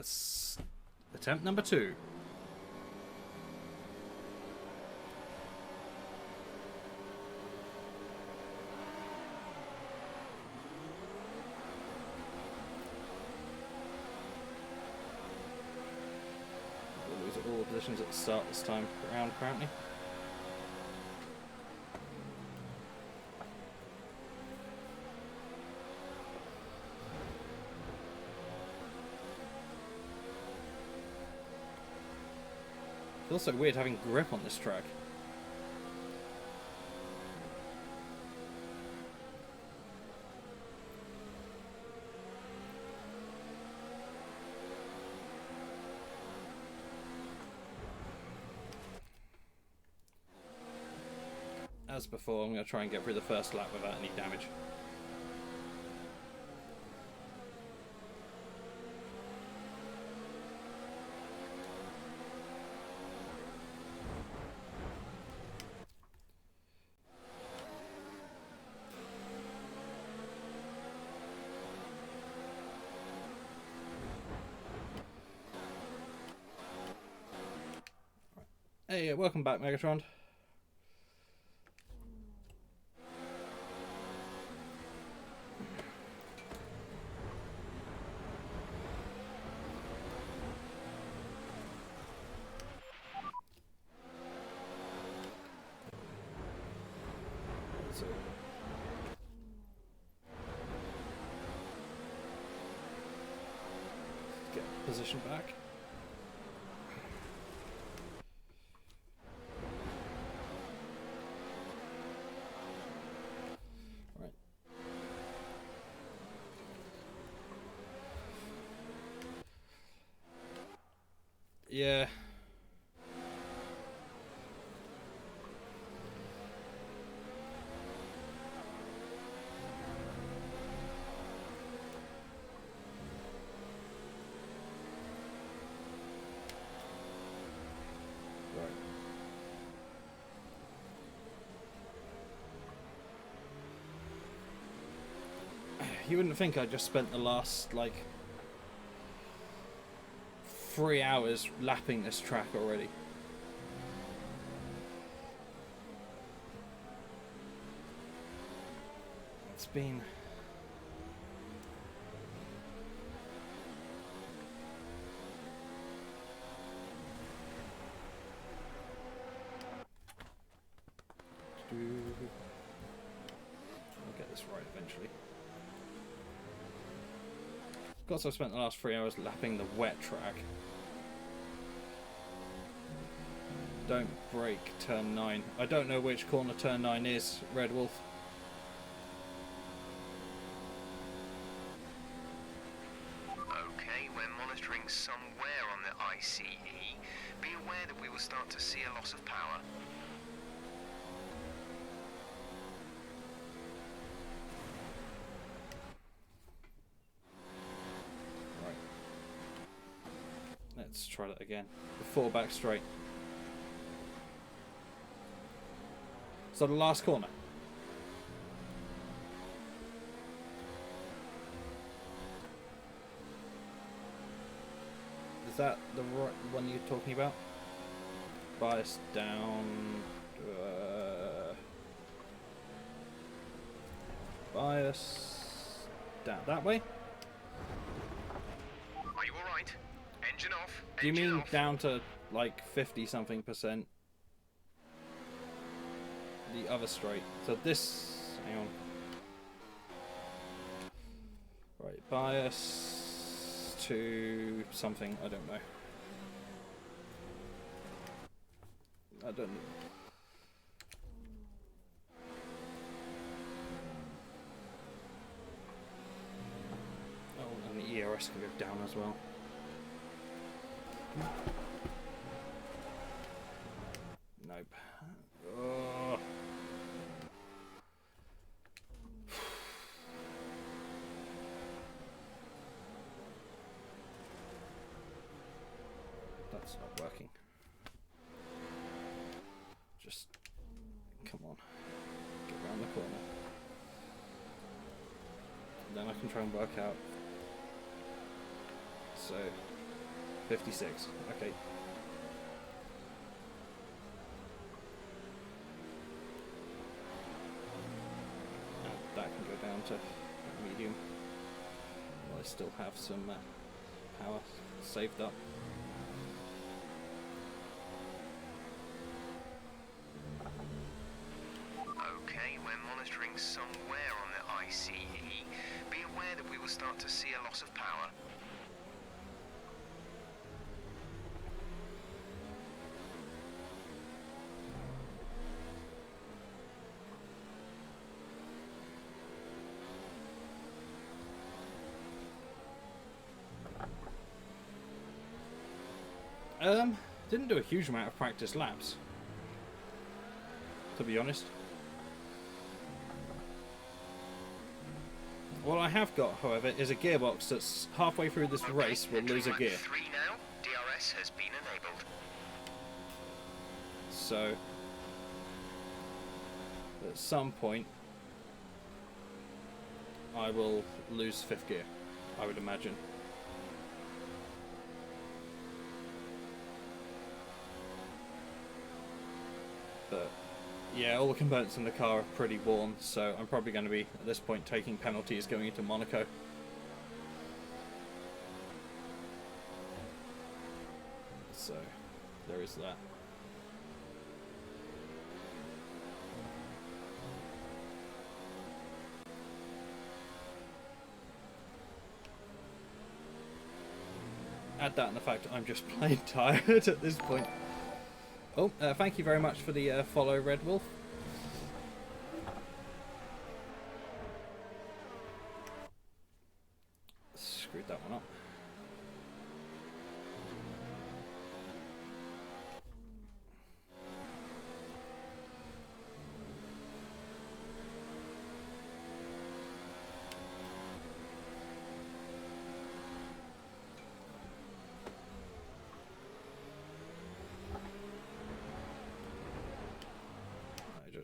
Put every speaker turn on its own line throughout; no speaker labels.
Let's attempt number 2. We'll lose all the positions at the start this time around, apparently. Feels so weird having grip on this track. As before, I'm going to try and get through the first lap without any damage. Hey, welcome back, Megatron. So, get position back. Yeah. Right. You wouldn't think I just spent the last, like, 3 hours lapping this track already. It's been... I'll get this right eventually. Of course, I've spent the last 3 hours lapping the wet track. Don't break turn 9. I don't know which corner turn 9 is, Red Wolf.
Okay, we're monitoring somewhere on the ICE. Be aware that we will start to see a loss of power.
Right. Let's try that again. The 4 back straight. So the last corner. Is that the right one you're talking about? Bias down. Bias down that way.
Are you all right? Engine off.
Do you mean
off.
down to like 50 something %? The other straight. So this, hang on. Right, bias to something, I don't know. I don't know. Oh, and the ERS can go down as well. Nope. Oh. That's not working. Just come on, get around the corner. And then I can try and work out So 56. Okay. And that can go down to medium. Well, I still have some power saved up.
Okay, we're monitoring somewhere on the ICE. Be aware that we will start to see a loss of power.
Didn't do a huge amount of practice laps, to be honest. What I have got, however, is a gearbox that's halfway through this race will lose a
lap
gear.
3 now. DRS has been enabled.
So, at some point, I will lose 5th gear, I would imagine. But yeah, all the components in the car are pretty worn, so I'm probably going to be, at this point, taking penalties going into Monaco. So, there is that. Add that and the fact I'm just plain tired at this point. Oh, thank you very much for the follow, Red Wolf. Screwed that one up.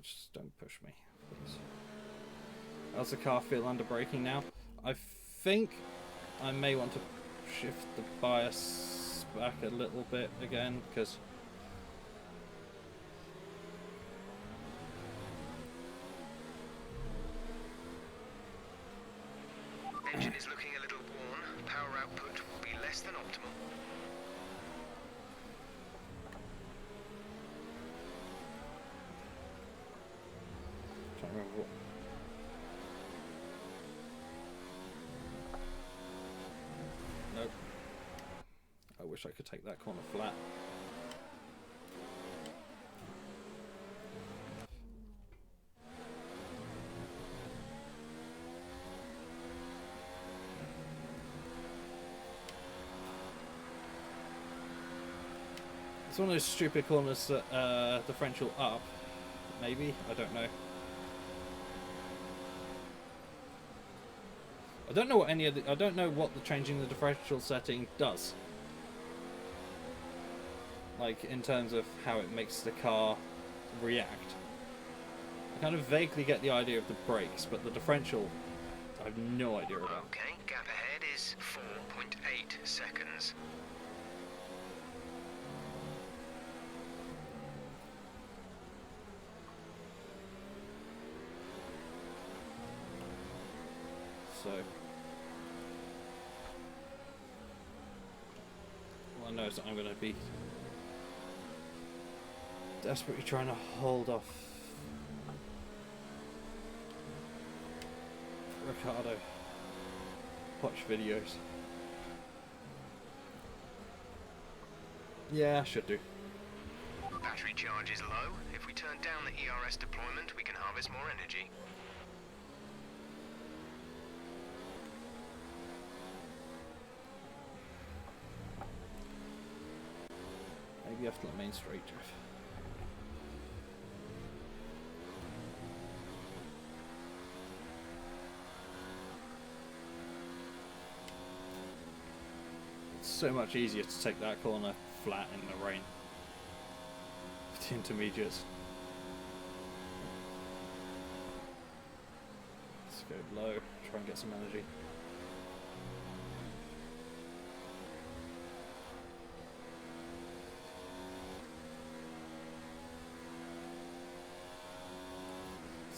Just don't push me, please. How's the car feel under braking now? I think I may want to shift the bias back a little bit again, because
Engine is looking a little worn. Power output will be less than optimal.
Can't remember what. Nope. I wish I could take that corner flat. It's one of those stupid corners that differential up. Maybe, I don't know. I don't know what any of the, I don't know what the changing the differential setting does. Like in terms of how it makes the car react. I kind of vaguely get the idea of the brakes, but the differential I have no idea about.
Okay, gap ahead is 4.8 seconds.
So I know is that I'm going to be desperately trying to hold off Ricardo. Watch videos. Yeah, I should do.
Battery charge is low. If we turn down the ERS deployment, we can harvest more energy.
Maybe after the main straight drift. It's so much easier to take that corner flat in the rain. With the intermediates. Let's go low, try and get some energy.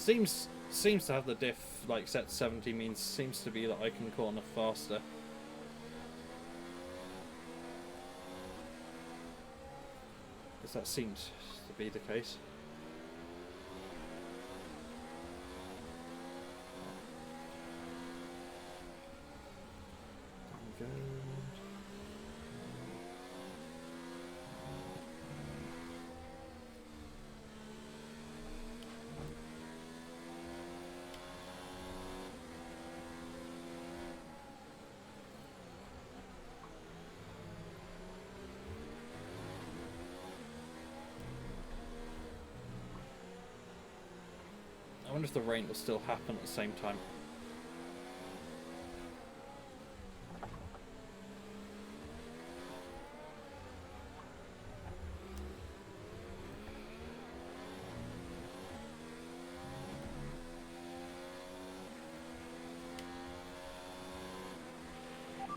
Seems to have the diff like set to 70 means seems to be that I can corner faster. Because that seems to be the case. There we go. I wonder if the rain will still happen at the same time.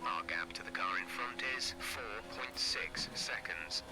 Our gap to the car in front is 4.6 seconds.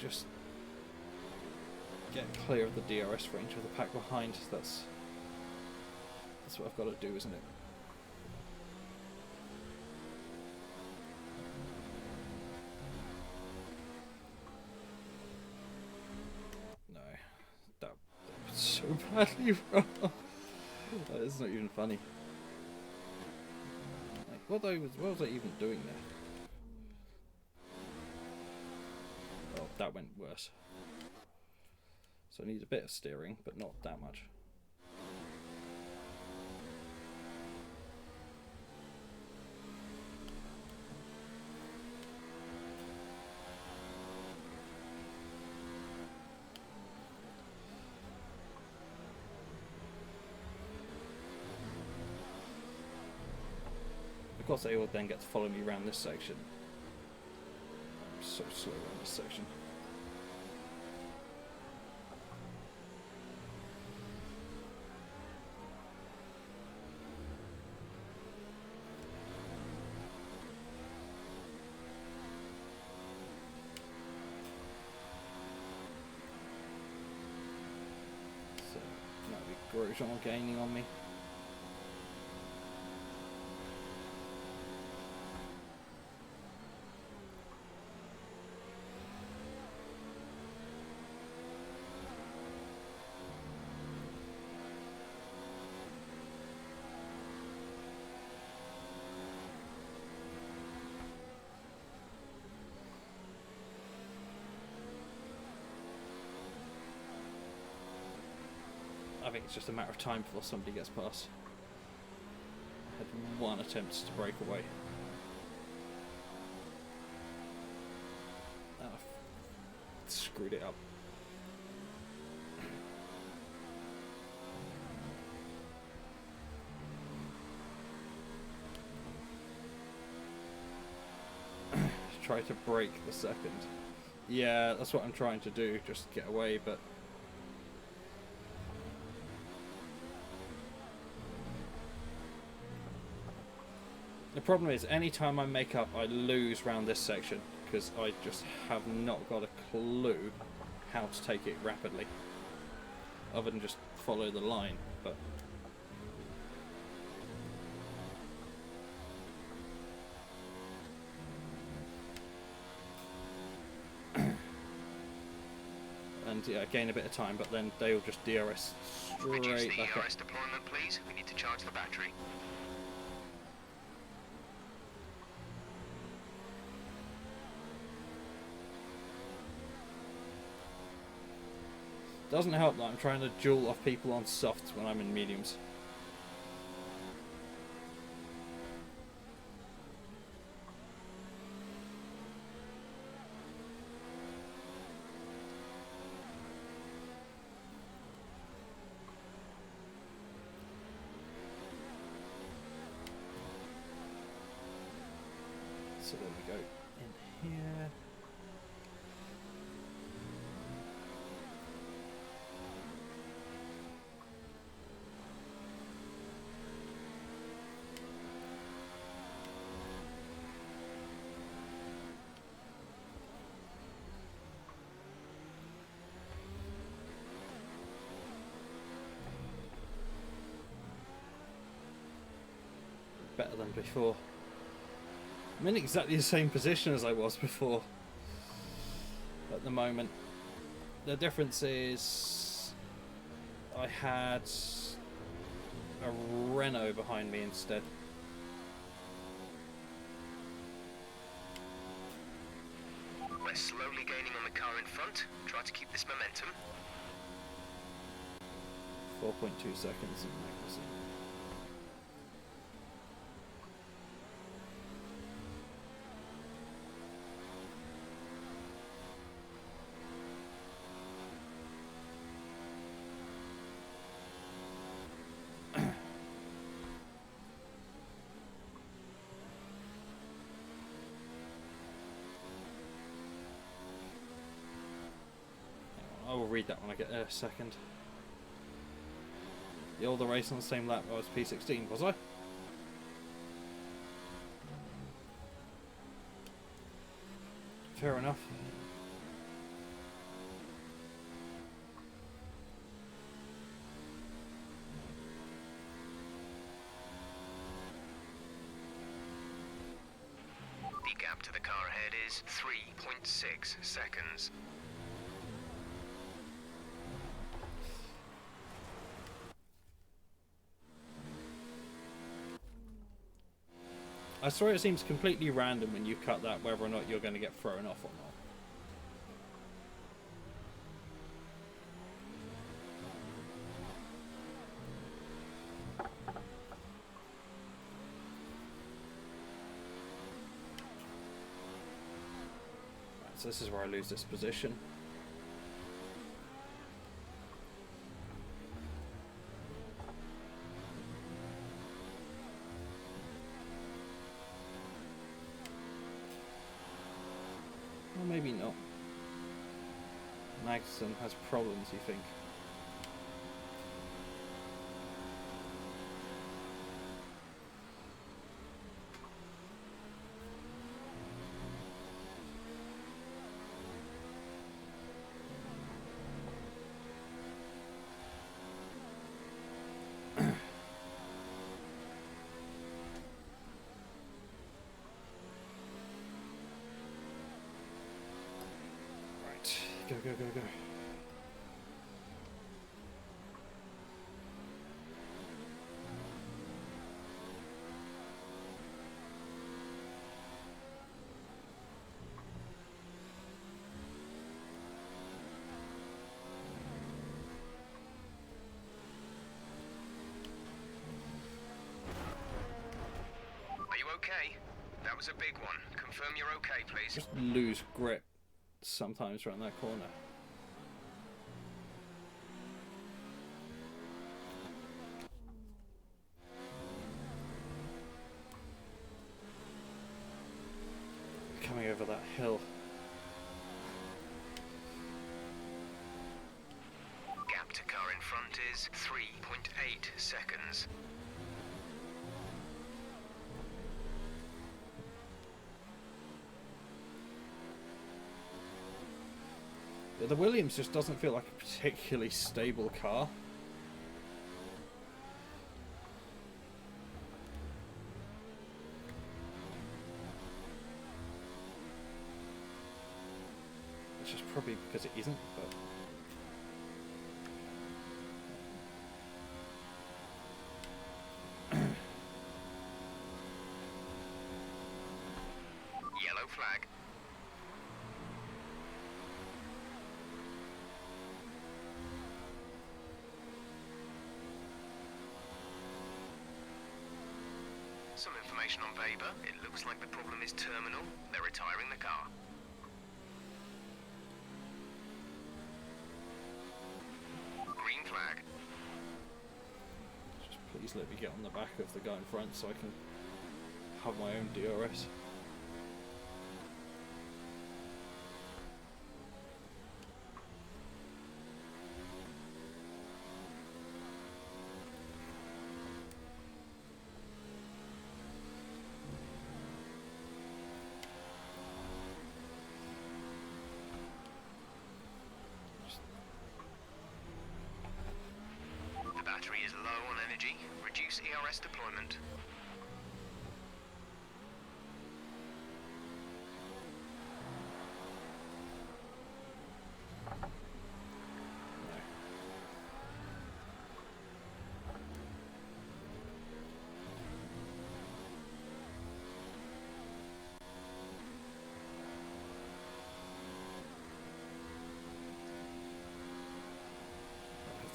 Just get clear of the DRS range of the pack behind. That's what I've got to do, isn't it? No, that was so badly wrong. It's not even funny. Like, what was I even doing there? That went worse. So I need a bit of steering, but not that much. Of course, they will then get to follow me around this section. I'm so slow around this section. Grosjean gaining on me. I think it's just a matter of time before somebody gets past. I had one attempt to break away. And I screwed it up. Try to break the second. Yeah, that's what I'm trying to do, just get away, but the problem is, anytime I make up, I lose round this section, because I just have not got a clue how to take it rapidly, other than just follow the line, but and yeah, gain a bit of time, but then they'll just DRS straight
Reduce the
back up.
ERS deployment, please. We need to charge the battery.
Doesn't help that I'm trying to duel off people on softs when I'm in mediums. So then we go in here. Better than before. I'm in exactly the same position as I was before at the moment. The difference is I had a Renault behind me instead.
We're slowly gaining on the car in front. Try to keep this momentum.
4.2 seconds in magazine. I will read that when I get there a second. The older race on the same lap I was P16, was I? Fair enough.
The gap to the car ahead is 3.6 seconds.
I swear it seems completely random when you cut that whether or not you're going to get thrown off or not. Right, so this is where I lose this position. Or maybe not. Magnussen has problems, you think? Go, go, go, go.
Are you okay? That was a big one. Confirm you're okay, please.
Just lose grip sometimes around that corner. Coming over that hill.
Gap to car in front is 3.8 seconds.
The Williams just doesn't feel like a particularly stable car. Which is probably because it isn't, but...
Yellow flag. Some information on Weber. It looks like the problem is terminal. They're retiring the car. Green flag.
Just please let me get on the back of the guy in front so I can have my own DRS.
low on energy. Reduce ERS deployment.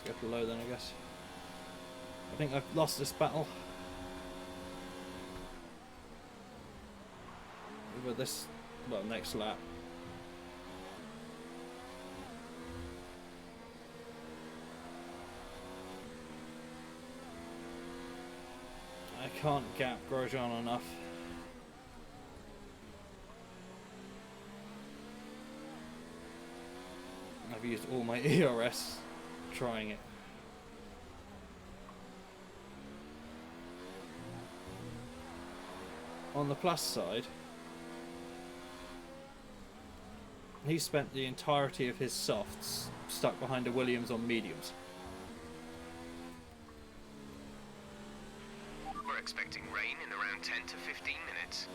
Go below then, I guess. I think I've lost this battle. With this, well, next lap. I can't gap Grosjean enough. I've used all my ERS trying it. On the plus side, he spent the entirety of his softs stuck behind a Williams on mediums.
We're expecting rain in around 10 to 15 minutes.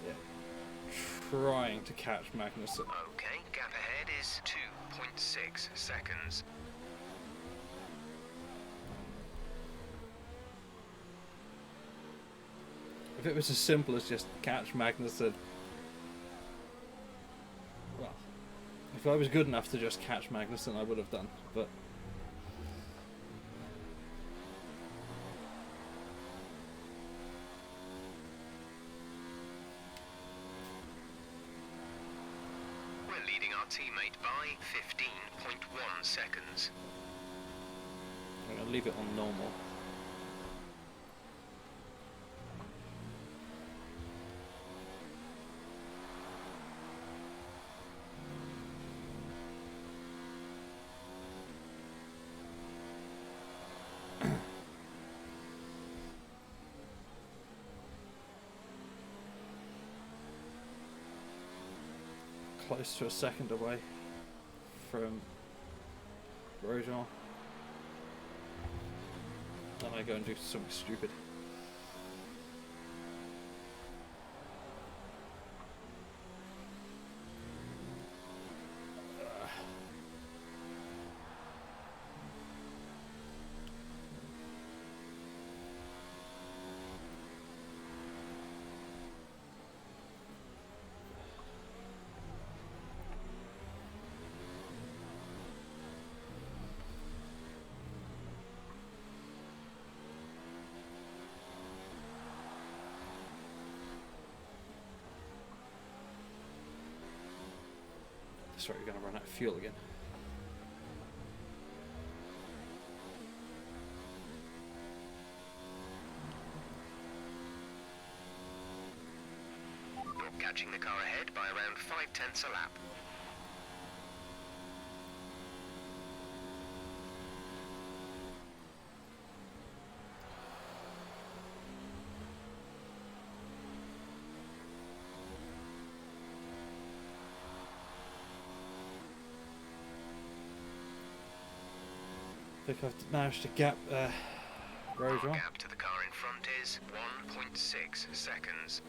Yeah. Trying to catch Magnussen.
Okay, gap ahead is 2.6 seconds.
If it was as simple as just catch Magnussen, well, if I was good enough to just catch Magnussen, I would have done, but
We're leading our teammate by 15.1 seconds.
I'm going to leave it on normal. Close to a second away from Grosjean. Then I go and do something stupid. Sorry, we're going to run out of fuel again.
You're catching the car ahead by around 0.5 a lap.
I think I've managed to gap Grosjean.
Gap to the car in front is 1.6 seconds.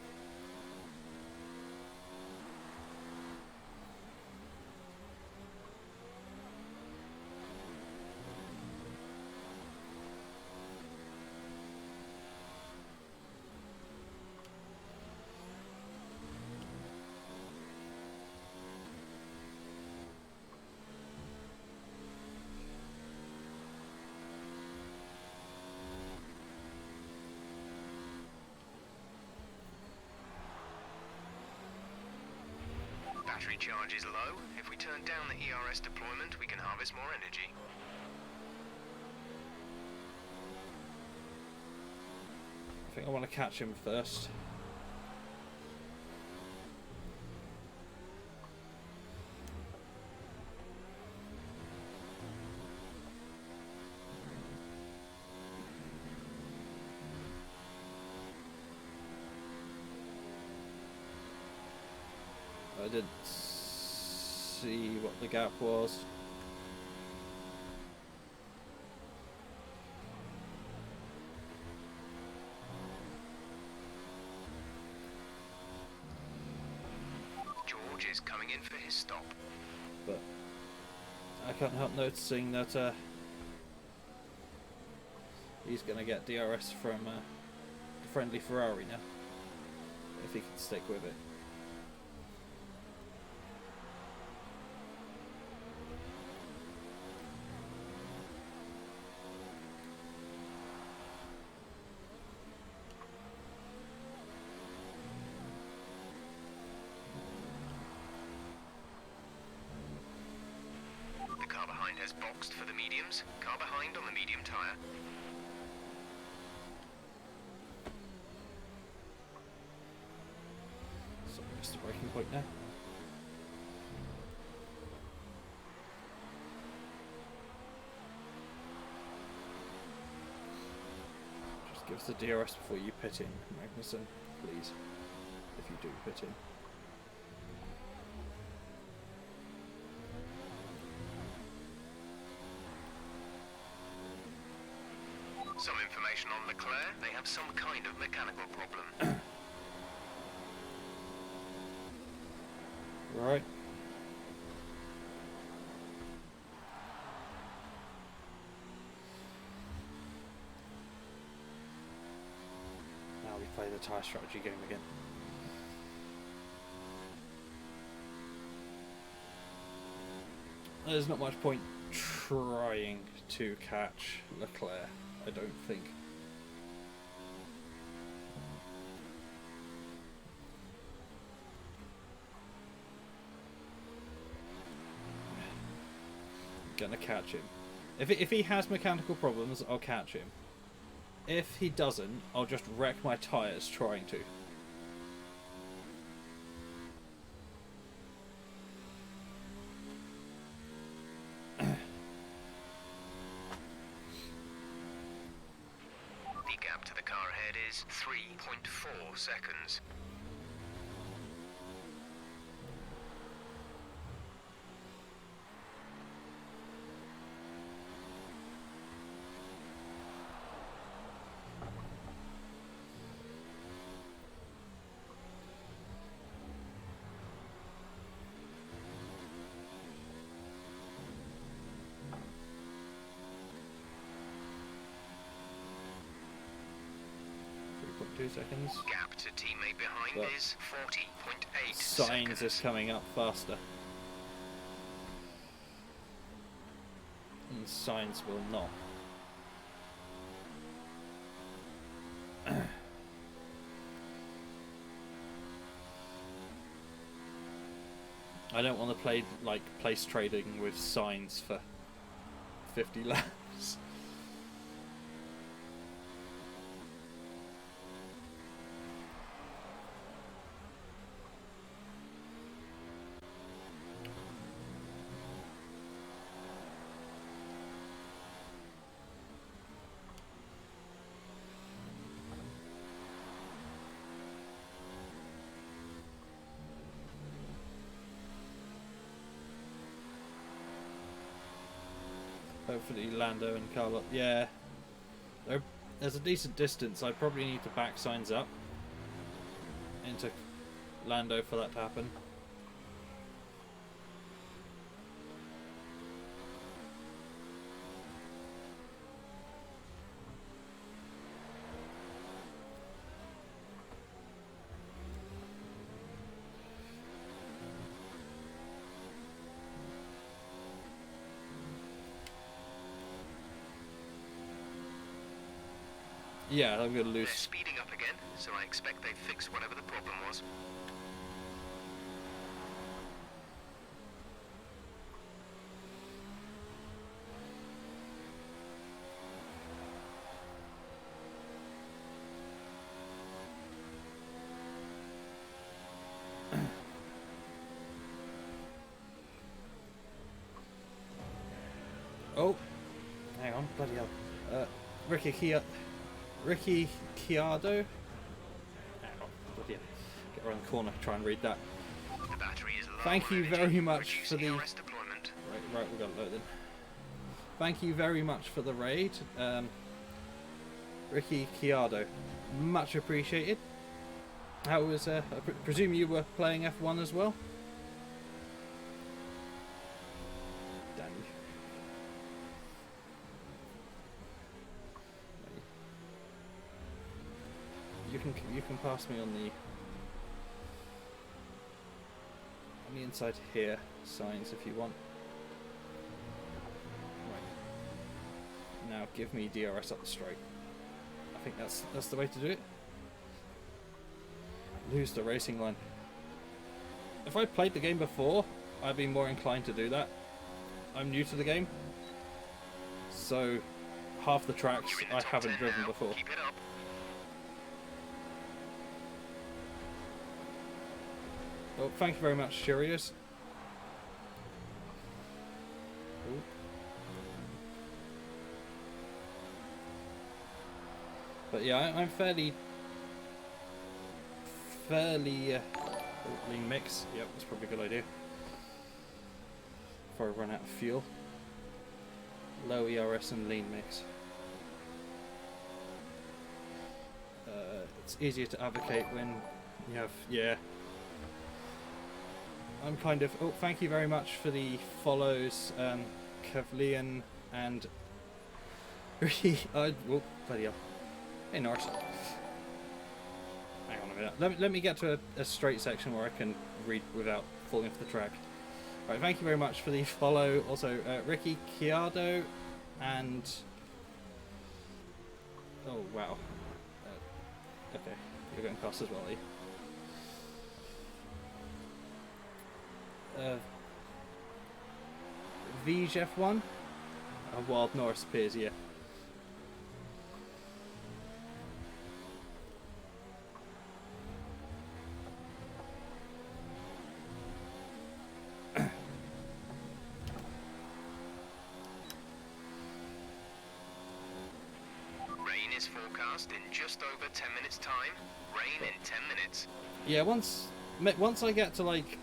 Battery charge is low. If we turn down the ERS deployment, we can harvest more energy.
I think I want to catch him first. I didn't see what the gap was.
George is coming in for his stop.
But I can't help noticing that he's going to get DRS from the friendly Ferrari now, if he can stick with it.
The car behind has boxed for the mediums. Car behind on the medium tyre.
So missed the braking point now. Just give us the DRS before you pit in, Magnussen, please. If you do pit in.
Some information on Leclerc. They have some kind of mechanical problem.
Right. Now we play the tyre strategy game again. There's not much point trying to catch Leclerc, I don't think. Gonna catch him. If he has mechanical problems, I'll catch him. If he doesn't, I'll just wreck my tyres trying to.
The gap to the car ahead is 3.4 seconds.
Seconds.
Gap to teammate behind
But
is 40.8
Sainz
seconds.
is coming up faster. And Sainz will not. I don't want to play like place trading with Sainz for 50 laps. Hopefully Lando and Carlos. Yeah. There's a decent distance. I probably need to back Sainz up into Lando for that to happen. Yeah, I'm going to
They're
lose.
speeding up again, so I expect they fixed whatever the problem was.
Oh, hang on, bloody hell. Ricky Chiado. Hang on, bloody hell. Get around the corner, try and read that.
The battery is low
Thank you
on
very
energy,
much for
reducing
the...
RS deployment.
Right, we got it loaded. Thank you very much for the raid, Ricky Chiado. Much appreciated. How was, I presume you were playing F1 as well? you can pass me on the inside here signs if you want. Right. Now give me DRS up the straight. I think that's the way to do it. Lose the racing line. If I played the game before, I'd be more inclined to do that. I'm new to the game, so half the tracks I haven't driven before.
Keep it up.
Well, thank you very much, Cheerios. Ooh. But yeah, I'm fairly lean mix. Yep, that's probably a good idea. Before I run out of fuel. Low ERS and lean mix. It's easier to advocate when you have, yeah. I'm kind of, oh, thank you very much for the follows, Kavlian and oh, bloody hell. Hey Norris. Hang on a minute. Let me get to a straight section where I can read without falling off the track. Right, thank you very much for the follow. Also, Ricky Chiado and... Oh, wow. Okay, you're going past as well, are you? VJF1? Wild Norris appears, yeah.
Rain is forecast in just over 10 minutes time. Rain in 10 minutes.
Yeah, once I get to like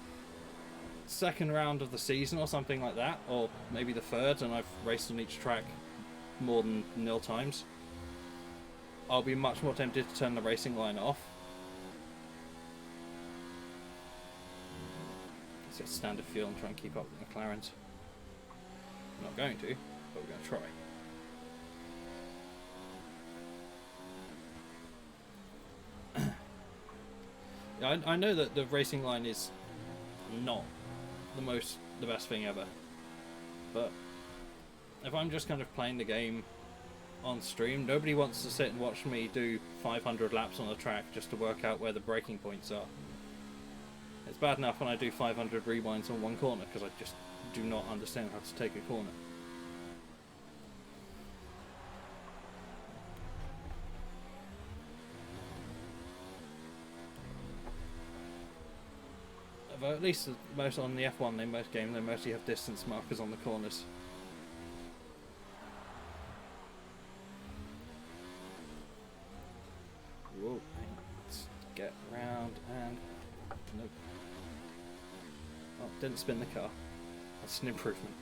second round of the season or something like that, or maybe the third, and I've raced on each track more than 0 times, I'll be much more tempted to turn the racing line off. Let's get standard fuel and try and keep up with McLaren's. I'm not going to, but we're going to try. Yeah, I know that the racing line is not the best thing ever, but if I'm just kind of playing the game on stream, nobody wants to sit and watch me do 500 laps on the track just to work out where the braking points are. It's bad enough when I do 500 rewinds on one corner because I just do not understand how to take a corner. At least most on the F1 they mostly have distance markers on the corners. Whoa, let's get round and nope. Oh, didn't spin the car. That's an improvement.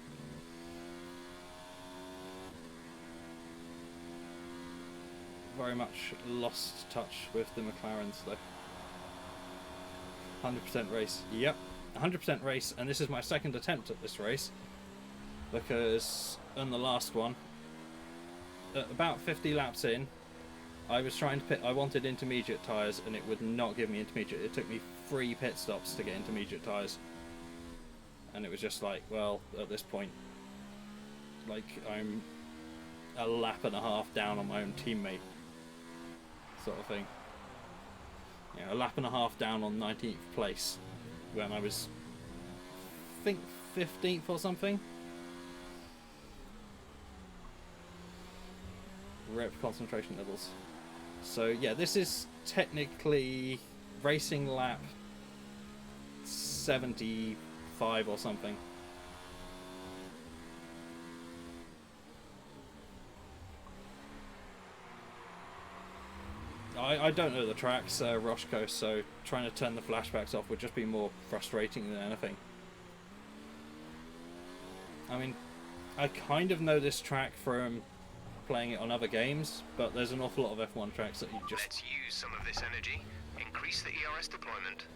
Very much lost touch with the McLarens though. 100% race. Yep, 100% race, and this is my second attempt at this race because on the last one, at about 50 laps in, I was trying to pit. I wanted intermediate tyres, and it would not give me intermediate. It took me 3 pit stops to get intermediate tyres, and it was just like, well, at this point, like I'm a lap and a half down on my own teammate, sort of thing. You know, a lap and a half down on 19th place when I was, I think, 15th or something. Rep concentration levels. So yeah, this is technically racing lap 75 or something. I don't know the tracks, Roshko, so trying to turn the flashbacks off would just be more frustrating than anything. I mean, I kind of know this track from playing it on other games, but there's an awful lot of F1 tracks that you just...
Let's use some of this energy. Increase the ERS deployment.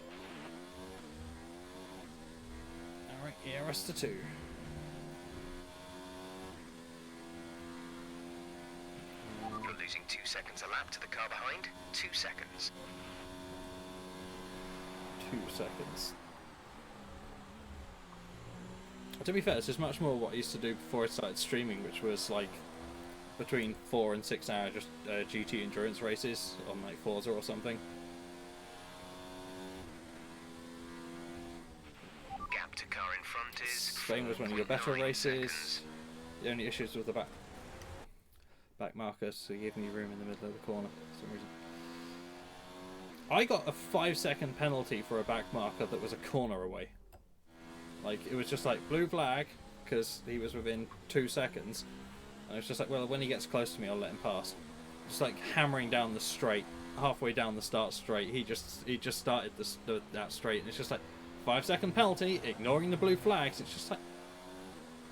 Alright, ERS to 2.
You're losing 2 seconds a lap lap to the car behind, 2 seconds.
2 seconds. To be fair, this is much more what I used to do before I started streaming, which was like between 4 and 6 hour just GT endurance races on like Forza or something.
Gap to car in front is
Same as one of your better
4.9
races.
seconds.
The only issues with the back markers, so giving you room in the middle of the corner for some reason. I got a 5-second penalty for a back marker that was a corner away. Like, it was just like blue flag because he was within 2 seconds. And it's just like, well, when he gets close to me, I'll let him pass. Just like hammering down the straight, halfway down the start straight. He just started that straight, and it's just like 5-second penalty, ignoring the blue flags. It's just like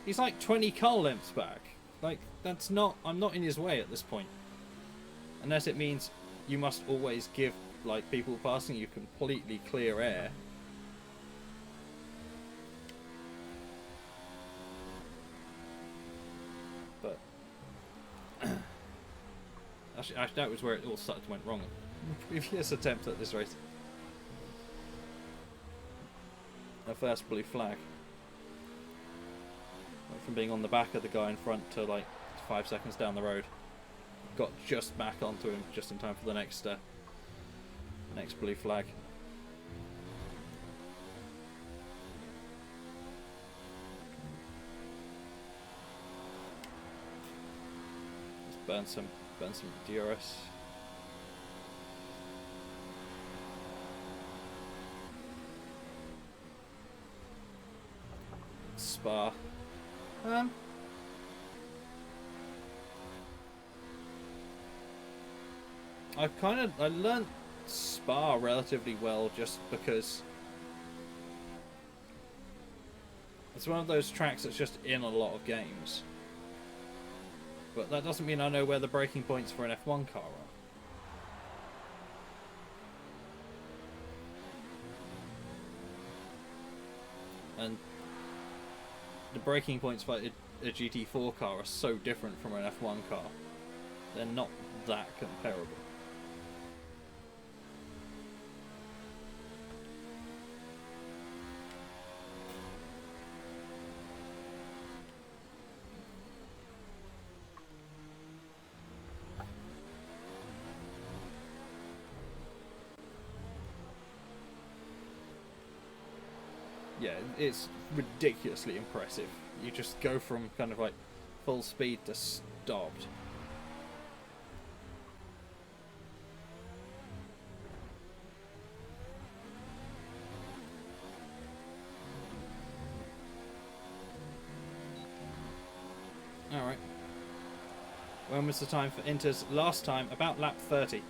he's like 20 car lengths back. Like, that's not. I'm not in his way at this point. Unless it means you must always give like people passing you completely clear air. But actually, that was where it all went wrong. Previous attempt at this race. The first blue flag. Went from being on the back of the guy in front to like 5 seconds down the road. Got just back onto him just in time for the next blue flag. Let's burn some DRS. Spa. I learnt Spa relatively well just because it's one of those tracks that's just in a lot of games. But that doesn't mean I know where the braking points for an F1 car are. And the braking points for a GT4 car are so different from an F1 car. They're not that comparable. Yeah, it's ridiculously impressive. You just go from kind of like full speed to stopped. Alright. When was the time for Inter's last time? About lap 30.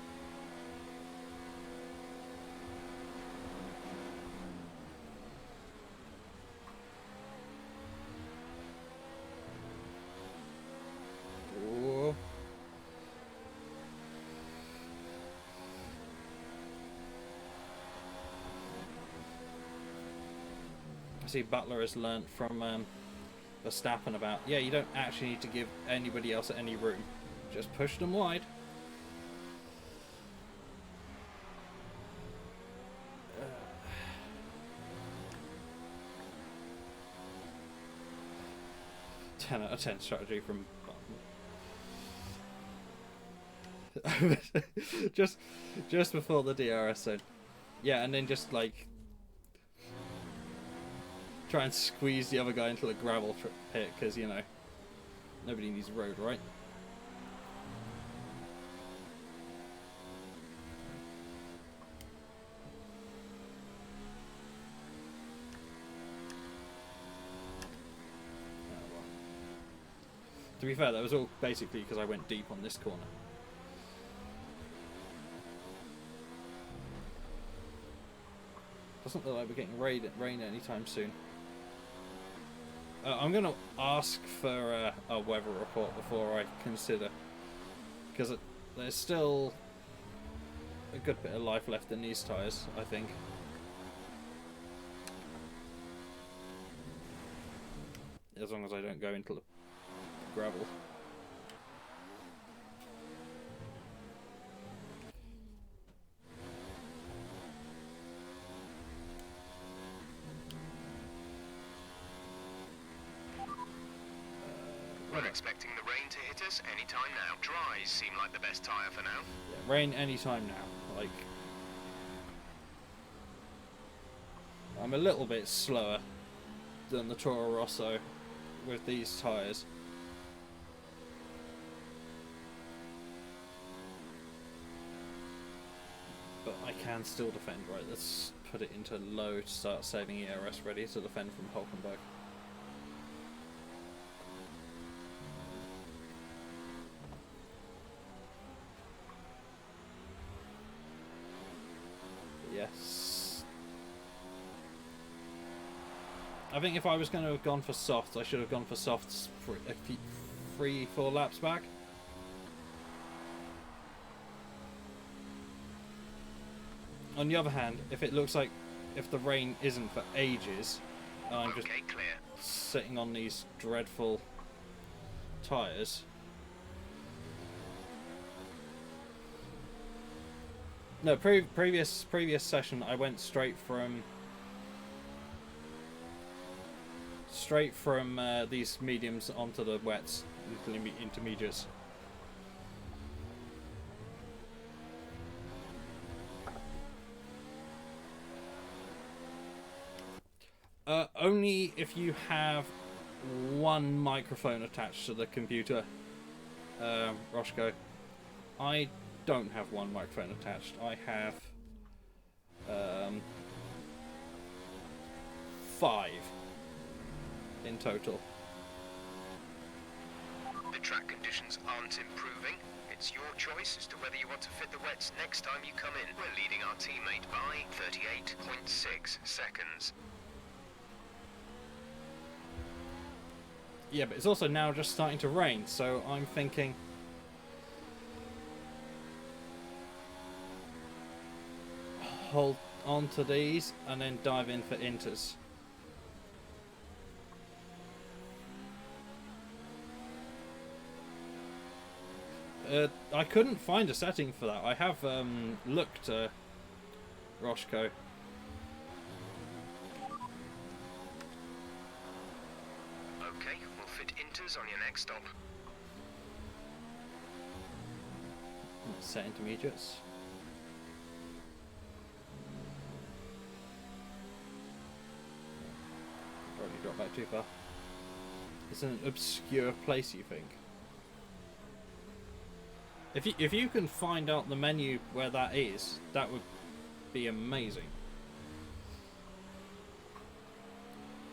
See, Butler has learnt from Verstappen about, yeah, you don't actually need to give anybody else any room. Just push them wide. Ten out of 10 strategy from Butler. just before the DRS zone. Yeah, and then just like try and squeeze the other guy into the gravel pit because, you know, nobody needs a road, right? Oh, well. To be fair, that was all basically because I went deep on this corner. Doesn't look like we're getting rain anytime soon. I'm going to ask for a weather report before I consider, because there's still a good bit of life left in these tyres, I think. As long as I don't go into the gravel.
We're expecting the rain to hit us anytime now. Dries seem like the best tyre for now.
Yeah, rain anytime now. Like, I'm a little bit slower than the Toro Rosso with these tyres. But I can still defend. Right, let's put it into low to start saving ERS ready to defend from Hulkenberg. Yes. I think if I was going to have gone for softs, I should have gone for softs for a few, 3-4 laps back. On the other hand, if it looks like if the rain isn't for ages, and I'm just sitting on these dreadful tyres. No, previous session I went straight from these mediums onto the wets, intermediates. Only if you have one microphone attached to the computer, Roshko. I don't have one microphone attached. I have 5 in total.
The track conditions aren't improving. It's your choice as to whether you want to fit the wets next time you come in. We're leading our teammate by 38.6 seconds.
Yeah, but it's also now just starting to rain, so I'm thinking hold on to these and then dive in for inters. I couldn't find a setting for that. I have looked, Roshko.
Okay, we'll fit inters on your next stop.
Set intermediates. Already dropped back too far. It's an obscure place, you think? If you can find out the menu where that is, that would be amazing.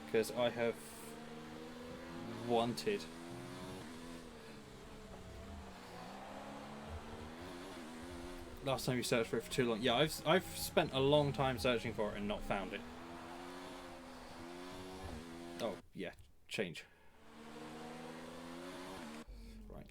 Because I have wanted. Last time you searched for it for too long. Yeah, I've spent a long time searching for it and not found it. Oh yeah, change. Right.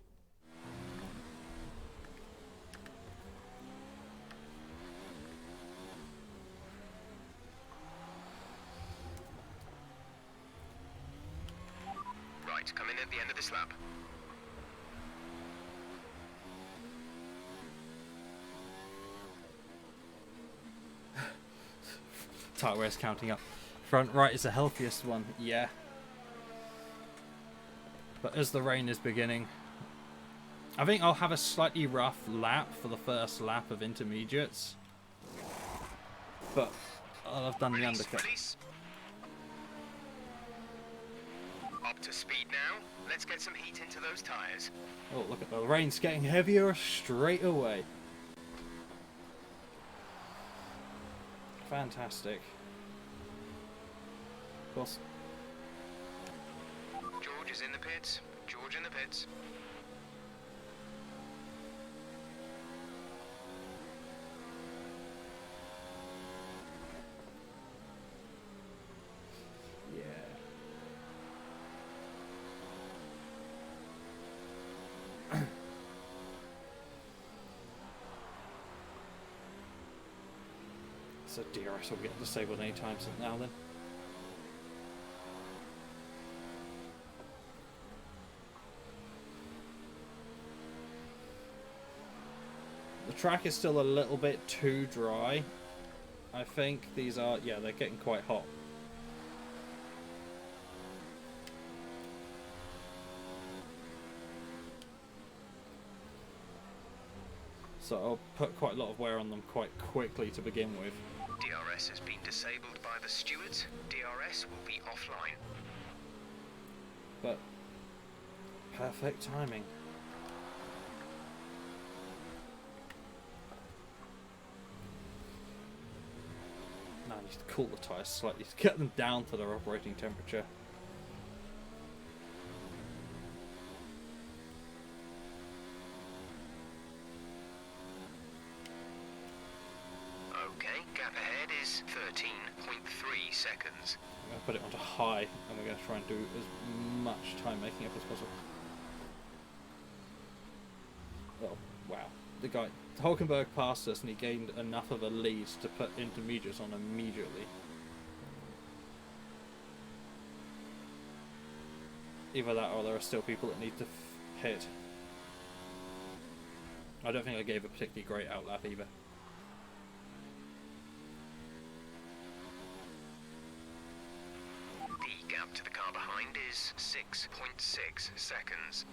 Right, come in at the end of this lap.
Tyre wear's counting up. Front right is the healthiest one, yeah. But as the rain is beginning, I think I'll have a slightly rough lap for the first lap of intermediates. But I'll have done the undercut.
Release. Up to speed now. Let's get some heat into those tyres.
Oh, look at the rain's getting heavier straight away. Fantastic. Of course.
George is in the pits. George in the pits.
Yeah. So DRS will get disabled anytime soon now then. The track is still a little bit too dry. I think these are, yeah, they're getting quite hot. So I'll put quite a lot of wear on them quite quickly to begin with.
DRS has been disabled by the stewards. DRS will be offline.
But perfect timing. Now I need to cool the tyres slightly to get them down to their operating temperature.
Okay, gap ahead is 13.3 seconds.
I'm going to put it onto high, and we're going to try and do as much time making up as possible. Oh, wow. The Hulkenberg passed us, and he gained enough of a lead to put intermediates on immediately. Either that, or there are still people that need to hit. I don't think I gave a particularly great outlap either.
The gap to the car behind is 6.6 seconds.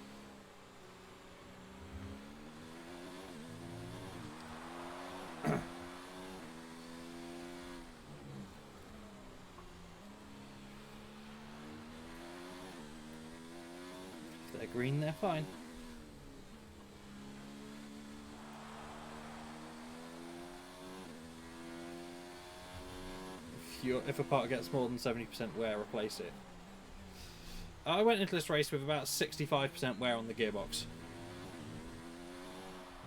If they're green, they're fine. If a part gets more than 70% wear, replace it. I went into this race with about 65% wear on the gearbox.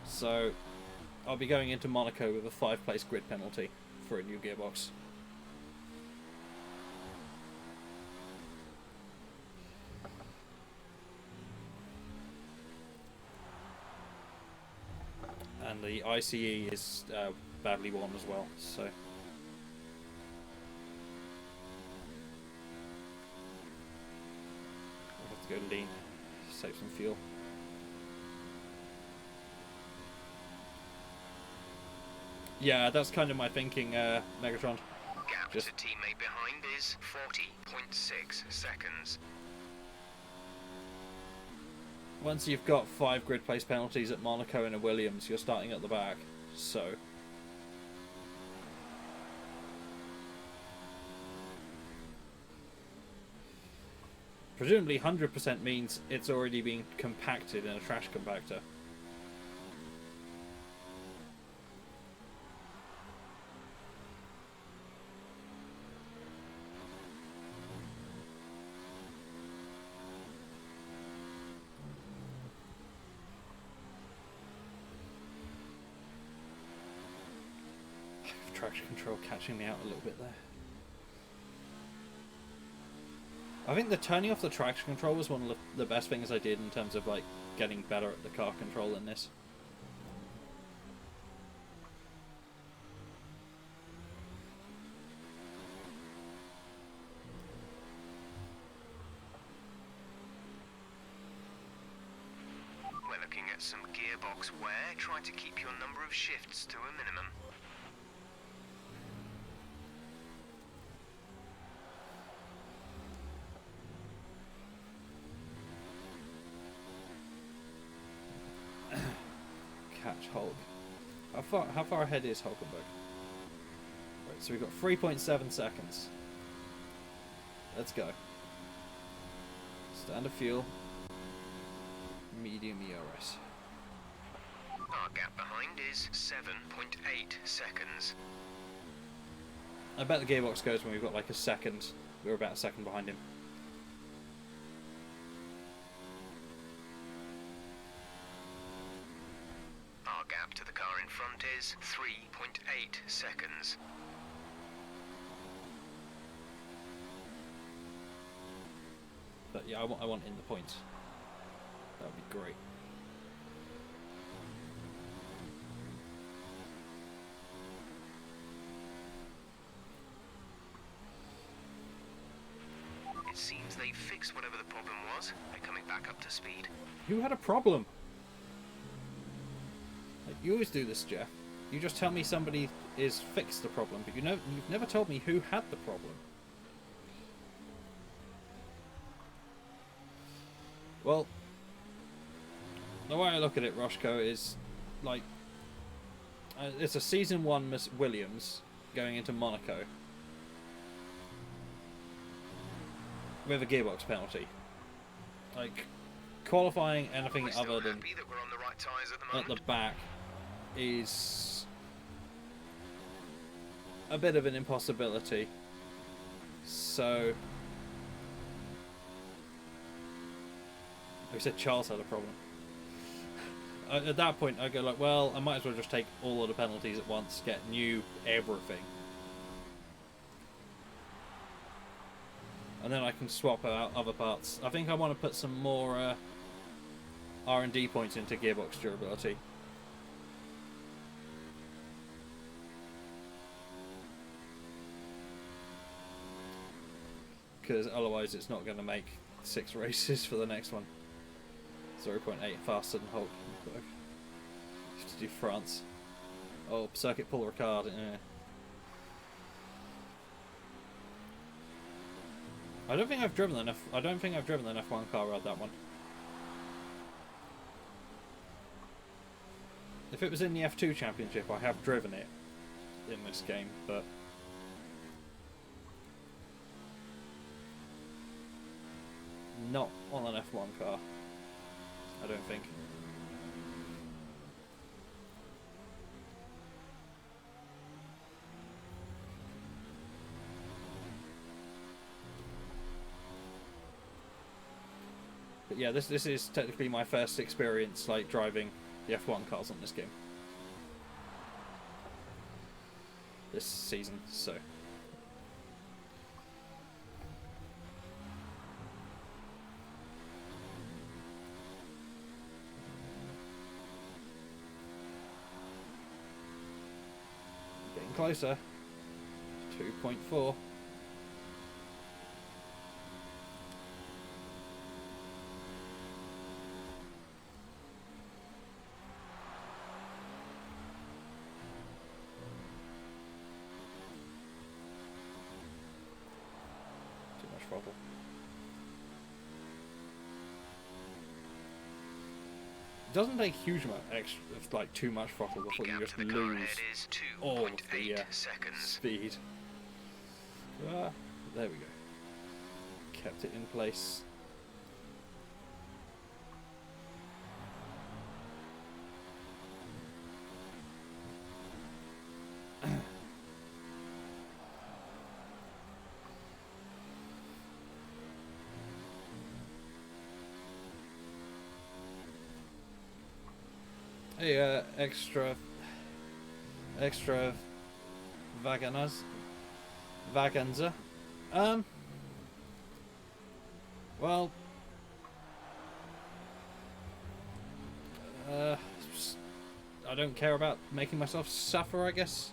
So I'll be going into Monaco with a 5-place grid penalty for a new gearbox. And the ICE is badly worn as well, so... Go lean, save some fuel. Yeah, that's kind of my thinking, Megatron.
Gap to teammate behind is 40.6 seconds.
Once you've got 5 grid place penalties at Monaco and a Williams, you're starting at the back, so... Presumably 100% means it's already been compacted in a trash compactor. Traction control catching me out a little bit there. I think the turning off the traction control was one of the best things I did in terms of like getting better at the car control in this.
We're looking at some gearbox wear. Try to keep your number of shifts to a minimum.
Catch Hulk. How far ahead is Hulkenberg? Right, so we've got 3.7 seconds. Let's go. Standard fuel. Medium ERS.
Our gap behind is 7.8 seconds.
I bet the gearbox goes when we've got like a second. We're about a second behind him.
Our gap to the car in front is 3.8 seconds.
But yeah, I want in the points. That would be great.
It seems they fixed whatever the problem was. They're coming back up to speed.
Who had a problem? Like, you always do this, Jeff. You just tell me somebody is fixed the problem, but you've never told me who had the problem. Well, the way I look at it, Roshko, is like it's a season 1 Miss Williams going into Monaco with a gearbox penalty. Like, qualifying anything
We're still
other than
happy that we're on the right tyres at the
at
moment.
the back is a bit of an impossibility. So, we said Charles had a problem. At that point, I go like, well, I might as well just take all of the penalties at once, get new everything, and then I can swap out other parts. I think I want to put some more R&D points into gearbox durability. Because otherwise it's not going to make 6 races for the next one. 0.8 faster than Hulk. Have to do France. Oh, Circuit Paul Ricard. I don't think I've driven enough. I don't think I've driven an F1 car around that one. If it was in the F2 Championship, I have driven it in this game, but not on an F1 car, I don't think. But yeah, this is technically my first experience like driving the F1 cars on this game. This season, so. Getting closer. 2.4. Throttle. It doesn't take huge amount extra, like too much throttle before you just lose all of the speed. There we go. Kept it in place. Hey, extra Vaganza. Well, I don't care about making myself suffer, I guess.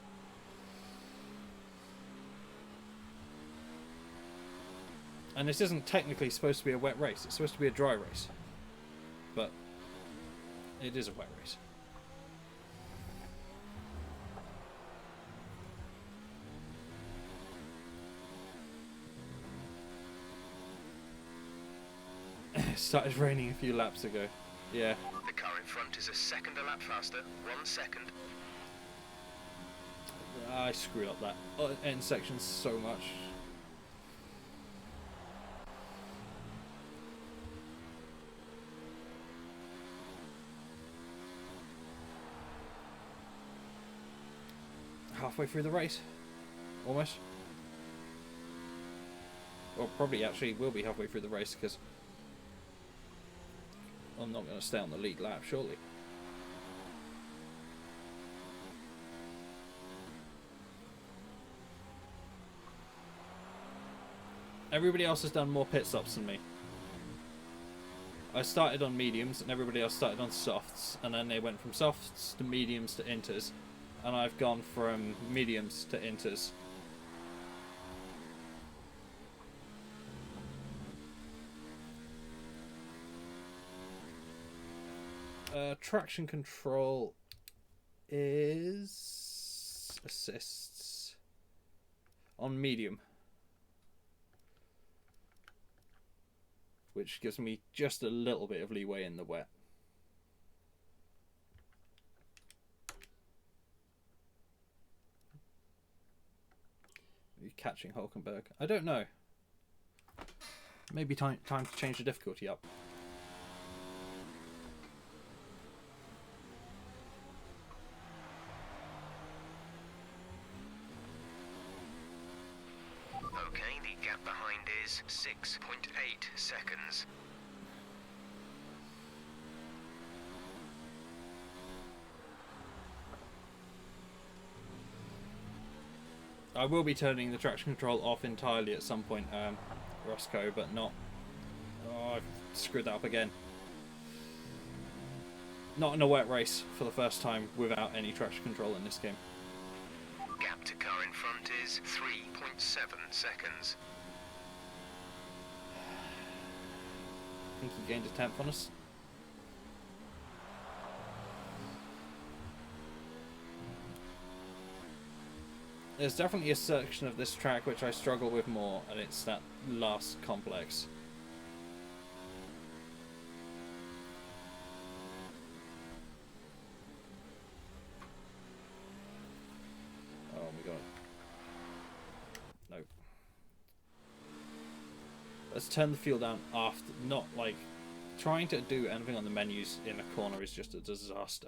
And this isn't technically supposed to be a wet race, it's supposed to be a dry race. But it is a wet race. It started raining a few laps ago. Yeah.
The car in front is a second a lap faster. 1 second.
I screwed up that end section so much. Halfway through the race. Almost. Well, probably actually will be halfway through the race because I'm not going to stay on the lead lap, surely. Everybody else has done more pit stops than me. I started on mediums and everybody else started on softs, and then they went from softs to mediums to inters, and I've gone from mediums to inters. Traction control is assists on medium, which gives me just a little bit of leeway in the wet. catching Hulkenberg? I don't know. Maybe time to change the difficulty up.
Okay, the gap behind is 6.8 seconds.
I will be turning the traction control off entirely at some point, Roscoe, but not... Oh, I've screwed that up again. Not in a wet race for the first time without any traction control in this game.
Gap to car in front is 3.7 seconds.
I think he gained a 10th on us. There's definitely a section of this track which I struggle with more, and it's that last complex. Oh my god. Nope. Let's turn the fuel down after, not like... Trying to do anything on the menus in a corner is just a disaster.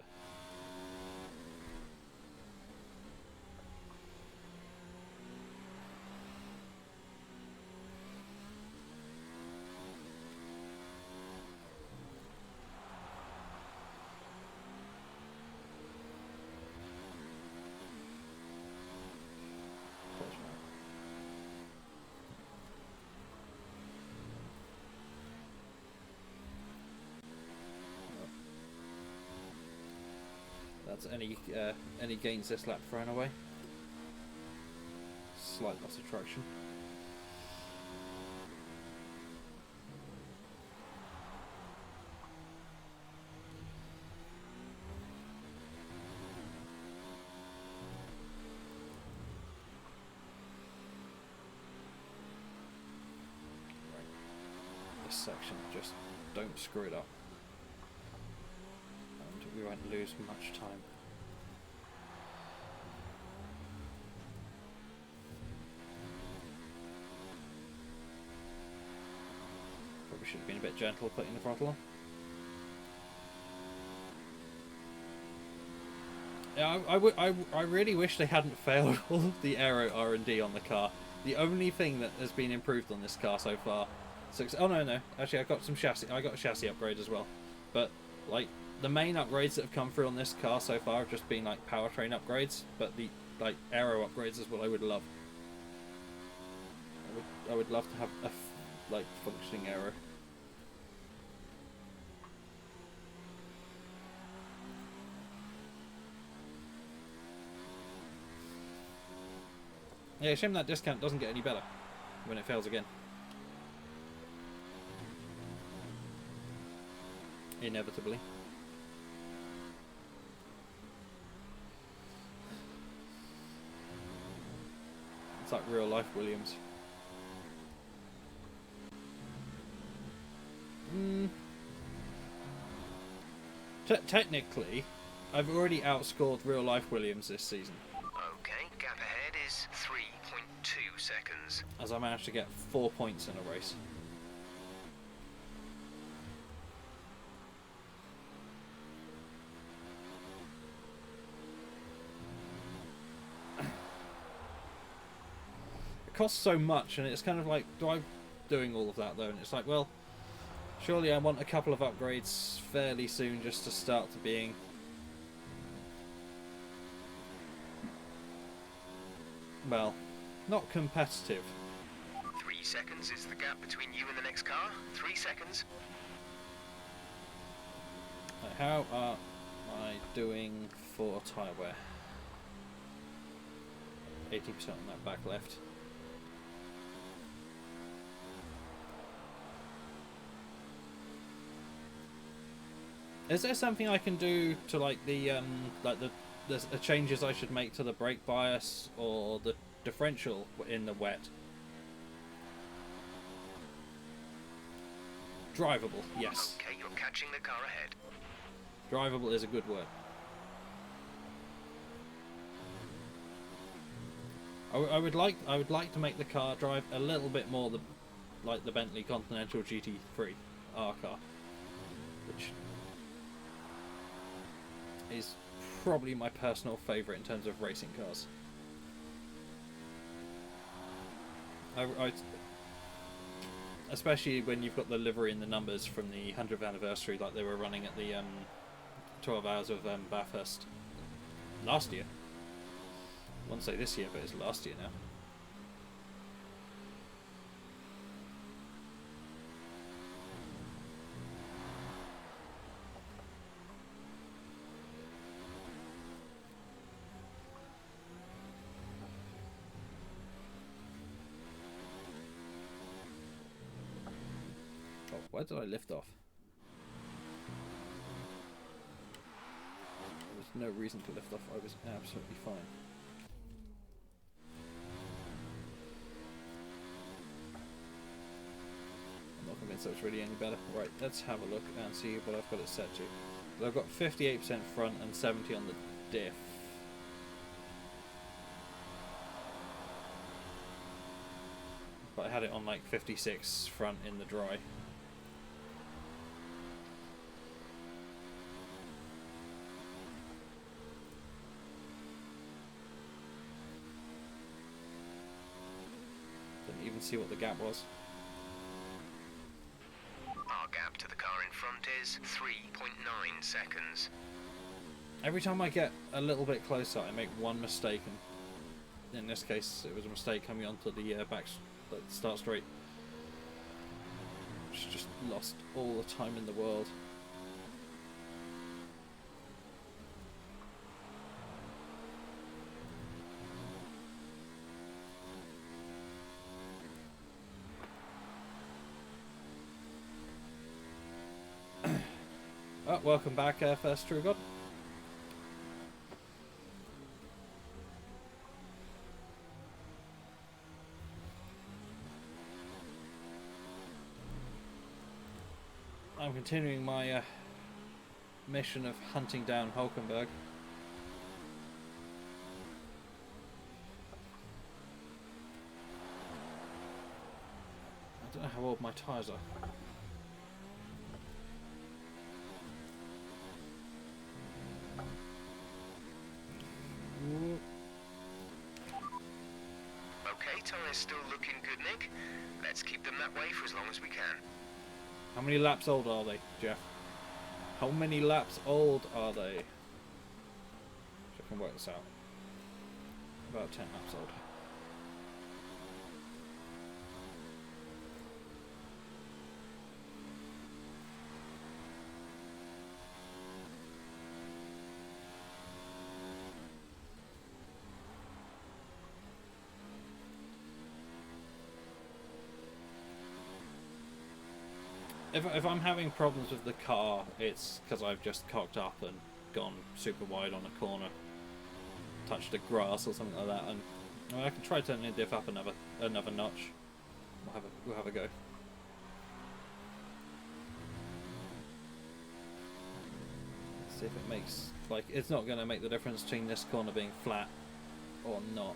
That's any gains this lap thrown away. Slight loss of traction. Right. This section, just don't screw it up. We won't lose much time. Probably should have been a bit gentle putting the throttle on. Yeah, I really wish they hadn't failed all of the aero R&D on the car. The only thing that has been improved on this car so far. Oh no, actually I got some chassis. I got a chassis upgrade as well, but like. The main upgrades that have come through on this car so far have just been like powertrain upgrades, but the like aero upgrades is what I would love. I would love to have a like functioning aero. Yeah, shame that discount doesn't get any better when it fails again. Inevitably. It's like real life Williams. Technically, I've already outscored real life Williams this season.
Okay, gap ahead is 3.2 seconds.
As I managed to get 4 points in a race. Costs so much, and it's kind of like, do I doing all of that though? And it's like, well, surely I want a couple of upgrades fairly soon just to start to being well, not competitive.
3 seconds is the gap between you and the next car. 3 seconds.
How are I doing for tyre wear? 80% on that back left. Is there something I can do to like the changes I should make to the brake bias or the differential in the wet? Drivable, yes.
Okay, you're catching the car ahead.
Drivable is a good word. I would like to make the car drive a little bit more like the Bentley Continental GT3 R car, which is probably my personal favourite in terms of racing cars. Especially when you've got the livery and the numbers from the 100th anniversary, like they were running at the 12 Hours of Bathurst last year. I wouldn't say this year, but it's last year now. Oh, where did I lift off? There was no reason to lift off. I was absolutely fine. I'm not convinced that's really any better. Right, let's have a look and see what I've got it set to. So I've got 58% front and 70 on the diff. But I had it on like 56 front in the dry. Didn't even see what the gap was.
Our gap to the car in front is 3.9 seconds.
Every time I get a little bit closer, I make one mistake, and in this case, it was a mistake coming onto the start straight. Just lost all the time in the world. Oh, welcome back, First True God. I'm continuing my mission of hunting down Hulkenberg. I don't know how old my tyres are.
Okay, tyres still looking good, Nick. Let's keep them that way for as long as we can.
How many laps old are they, Jeff? How many laps old are they? So I can work this out. About 10 laps old. If I'm having problems with the car, it's because I've just cocked up and gone super wide on a corner, touched the grass or something like that, and I can try turning the diff up another notch. We'll have a go. See if it makes, like, it's not going to make the difference between this corner being flat or not.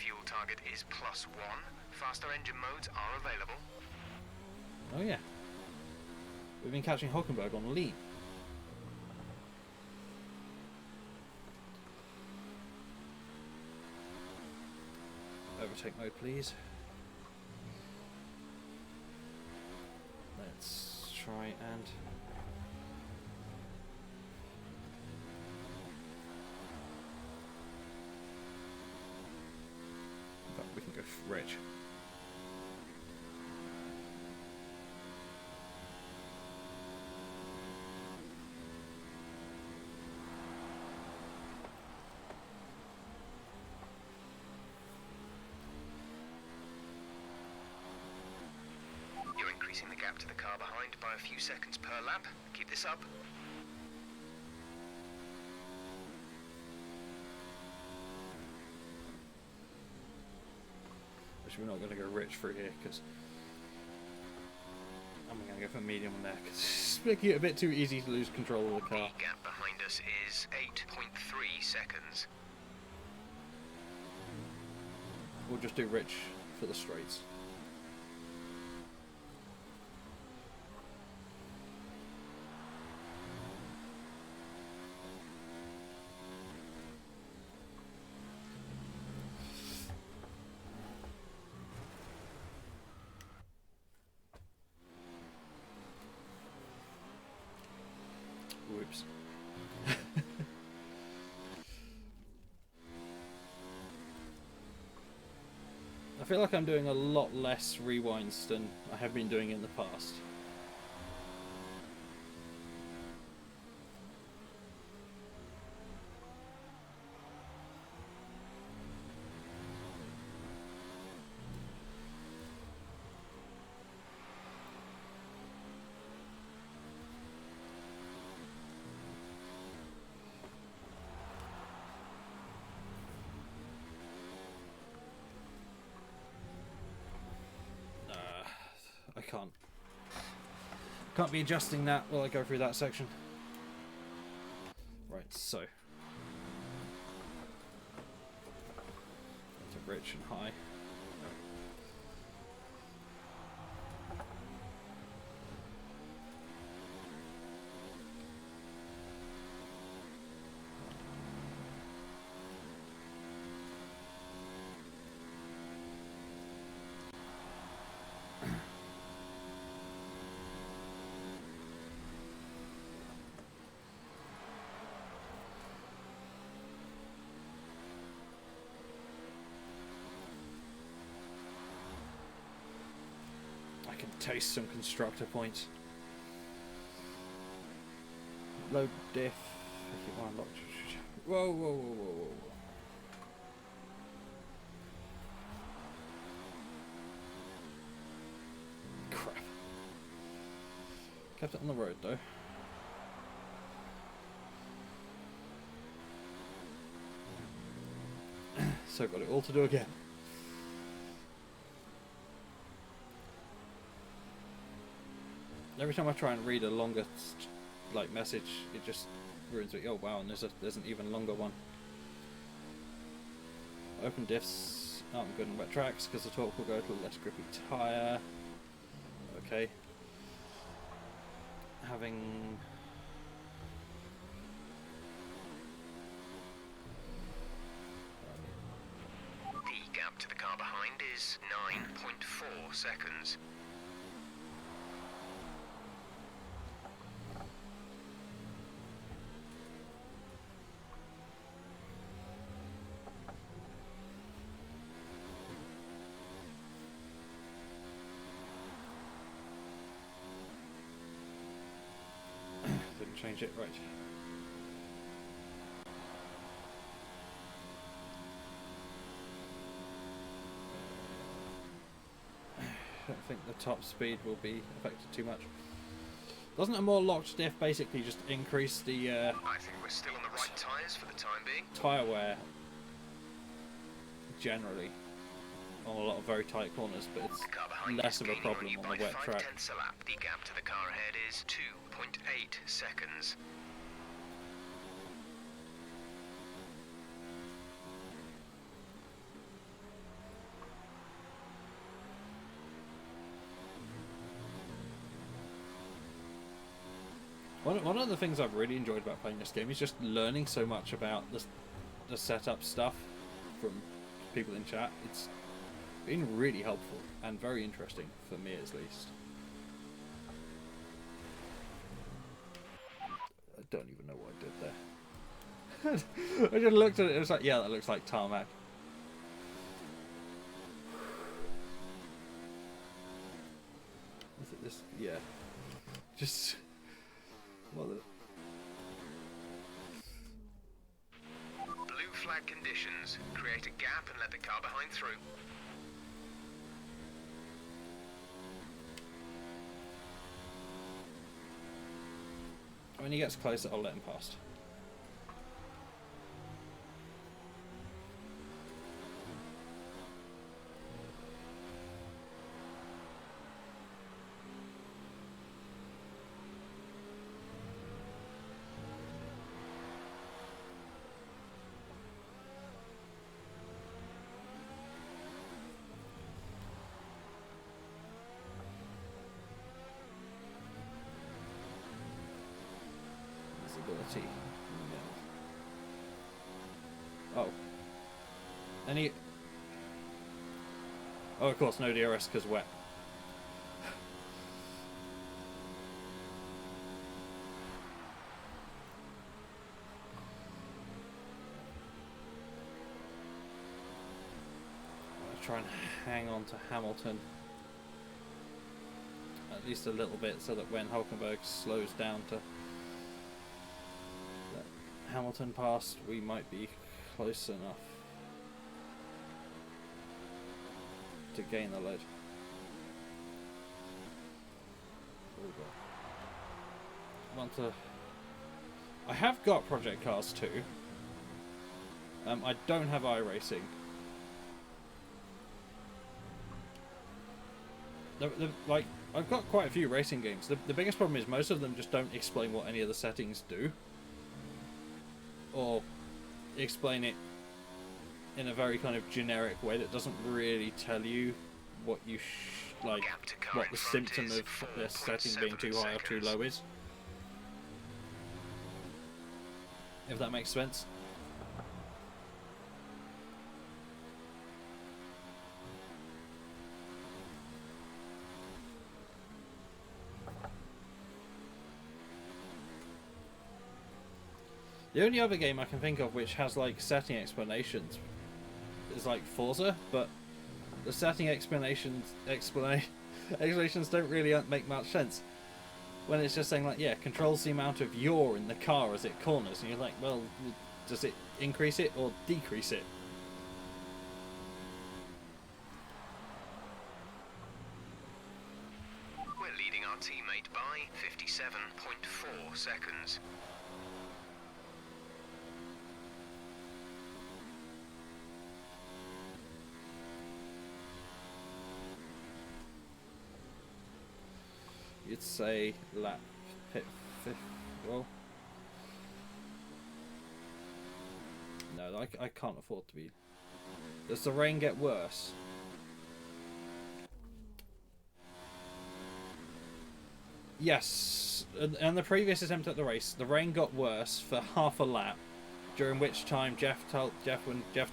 Fuel target is +1. Faster engine modes are available.
Oh yeah. We've been catching Hulkenberg on lead. Overtake mode, please. Let's try and... But we can go rich.
You're increasing the gap to the car behind by a few seconds per lap. Keep this up.
We're not going to go rich through here because I'm going to go for medium on there because it's making it a bit too easy to lose control of the car.
The gap behind minus is 8.3 seconds.
We'll just do Rich for the straights. Whoops. I feel like I'm doing a lot less rewinds than I have been doing in the past. I can't be adjusting that while I go through that section. Right, so to Rich and high. I can taste some constructor points. Low diff. Whoa, whoa, whoa, whoa, whoa. Crap. Kept it on the road though. So got it all to do again. Every time I try and read a longer message, it just ruins it. Oh wow, and there's an even longer one. Open diffs aren't good on wet tracks because the torque will go to a less grippy tyre. Okay. Having
the gap to the car behind is 9.4 seconds.
change it, right. I don't think the top speed will be affected too much. Doesn't a more locked diff basically just increase the
I think we're still on the right tyres for the time being.
tyre wear generally on a lot of very tight corners, but it's less of a problem on the wet track.
A lap. The gap to the car ahead is 2.8 seconds.
One of the things I've really enjoyed about playing this game is just learning so much about the setup stuff from people in chat. It's been really helpful and very interesting for me, at least. I don't even know what I did there. I just looked at it and it was like, yeah, that looks like tarmac. Is it this? Yeah. Just... Well,
blue flag conditions. Create a gap and let the car behind through.
When he gets closer, I'll let him past. 30 mil. Oh. Any... Oh, of course, no DRS because wet. Try and hang on to Hamilton at least a little bit so that when Hulkenberg slows down to let Hamilton past, we might be close enough to gain the lead. I have got Project Cars 2. I don't have iRacing. Like, I've got quite a few racing games. The biggest problem is most of them just don't explain what any of the settings do. Or explain it in a very kind of generic way that doesn't really tell you what you like, what the symptom of the setting being too high or too low is. If that makes sense. The only other game I can think of which has like setting explanations is like Forza, but the setting explanations don't really make much sense. When it's just saying like, yeah, controls the amount of yaw in the car as it corners, and you're like, well, does it increase it or decrease it?
We're leading our teammate by 57.4 seconds.
You'd say lap pit fifth. Well, no, I can't afford to be. Does the rain get worse? Yes. And the previous attempt at the race, the rain got worse for half a lap, during which time Jeff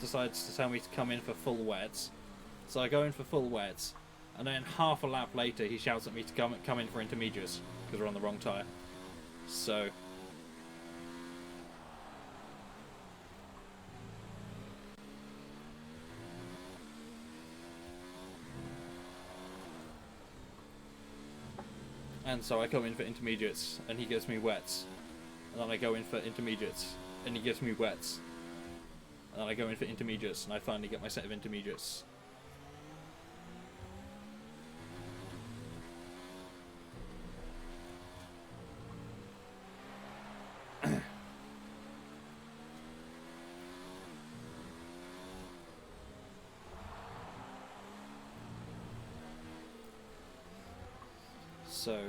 decides to tell me to come in for full wets. So I go in for full wets. And then half a lap later, he shouts at me to come in for intermediates because we're on the wrong tyre. So, and so I come in for intermediates, and he gives me wets. And then I go in for intermediates, and he gives me wets. And then I go in for intermediates, and I finally get my set of intermediates. So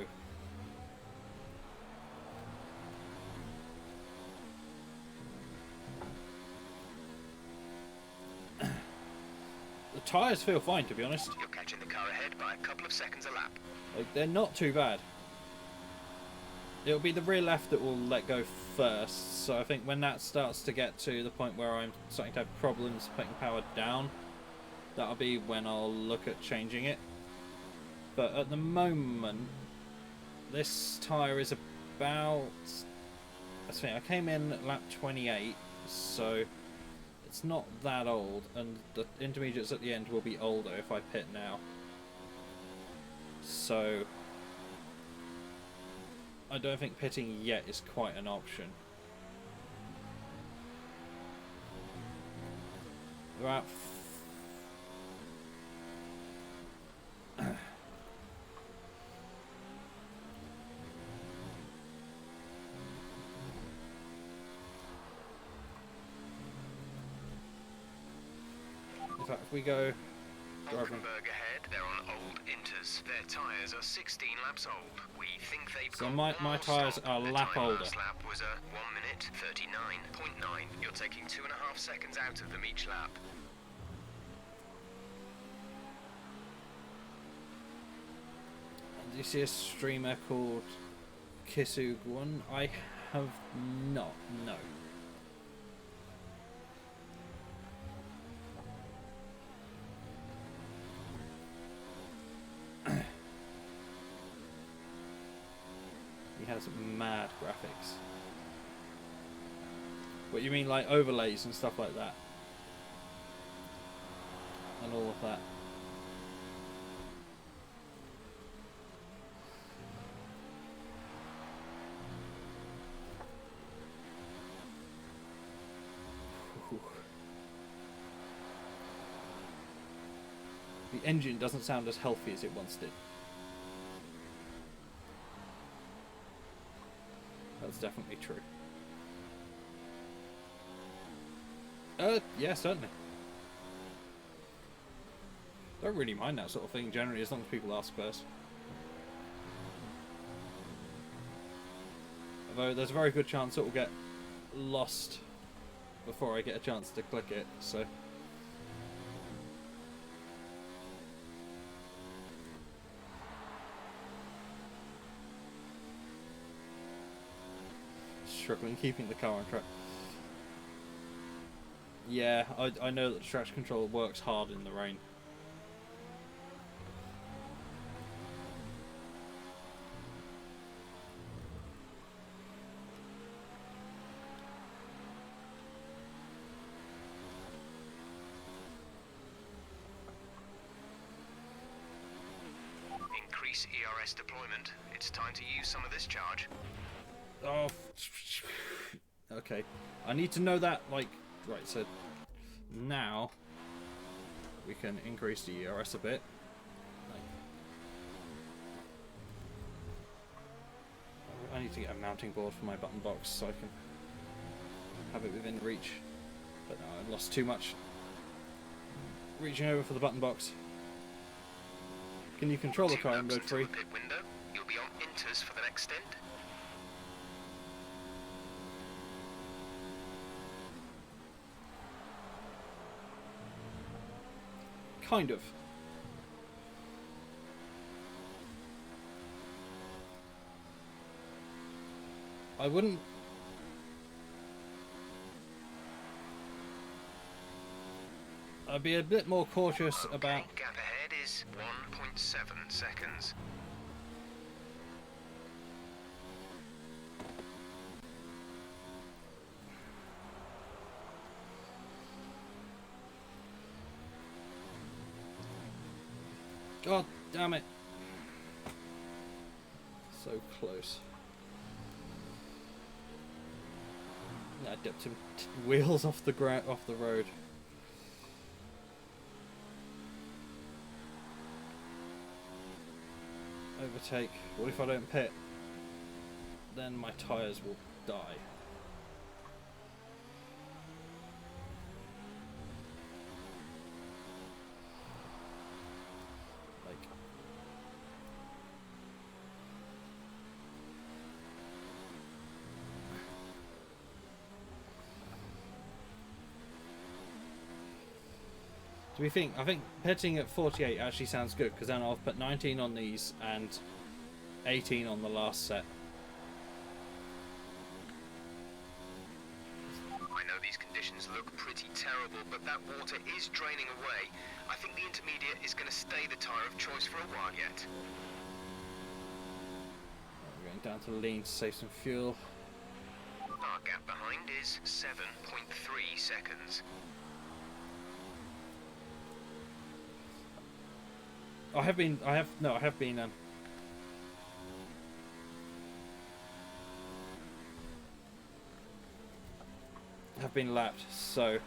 the tyres feel fine, to be honest.
You're catching the car ahead by a couple of seconds a lap.
Like, they're not too bad. It'll be the rear left that will let go first, so I think when that starts to get to the point where I'm starting to have problems putting power down, that'll be when I'll look at changing it. But at the moment, this tyre is about... I came in at lap 28, so it's not that old, and the intermediates at the end will be older if I pit now. So I don't think pitting yet is quite an option. About in fact, if we go driving.
Hulkenberg ahead, they're on old Inters. Their tyres are 16 laps old. We think they've
So
got
my
more
tyres
stop.
are a
The
lap
time
older.
last lap was a 1 minute 39.9. You're taking 2.5 seconds out of them each lap.
Do you see a streamer called Kisug1? I have not, no. He has mad graphics. What you mean, like overlays and stuff like that? And all of that. The engine doesn't sound as healthy as it once did. That's definitely true. Yeah, certainly. Don't really mind that sort of thing generally, as long as people ask first. Although there's a very good chance it will get lost before I get a chance to click it, so... Struggling keeping the car on track. Yeah, I know that the traction control works hard in the rain.
Increase ERS deployment. It's time to use some of this charge.
Oh, okay. I need to know that, like, right, so now we can increase the ERS a bit. I need to get a mounting board for my button box so I can have it within reach. But no, I lost too much reaching over for the button box. Can you control the car in mode 3?
Pit window. You'll be on inters for the next stint.
Kind of. I wouldn't... I'd be a bit more cautious about...
Gap ahead is 1.7 seconds.
God damn it. So close. I dipped him wheels off the road. Overtake. What if I don't pit? Then my tyres will die. I think pitting at 48 actually sounds good, because then I'll put 19 on these and 18 on the last set.
I know these conditions look pretty terrible, but that water is draining away. I think the intermediate is going to stay the tyre of choice for a while yet.
We're going down to lean to save some fuel.
Our gap behind is 7.3 seconds.
I have been lapped, so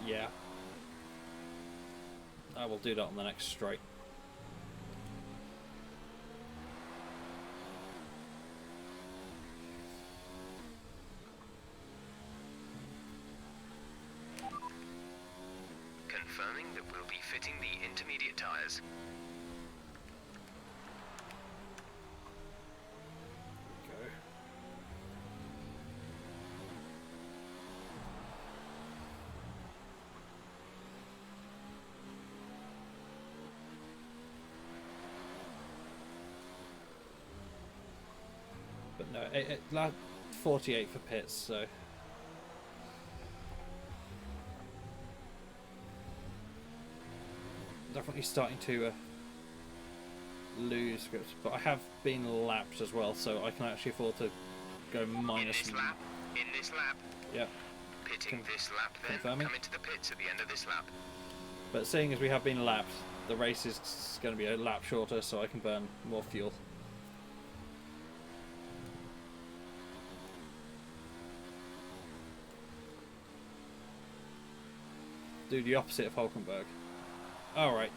yeah, I will do that on the next straight.
Confirming that we'll be fitting the intermediate tyres.
Go. No, 48 for pits, so... Definitely starting to lose grips, but I have been lapped as well, so I can actually afford to go minus...
In this lap.
Yep.
Pitting this lap, then
confirming.
come into the pits at the end of this lap.
But seeing as we have been lapped, the race is going to be a lap shorter, so I can burn more fuel. Do the opposite of Hulkenberg. Alright.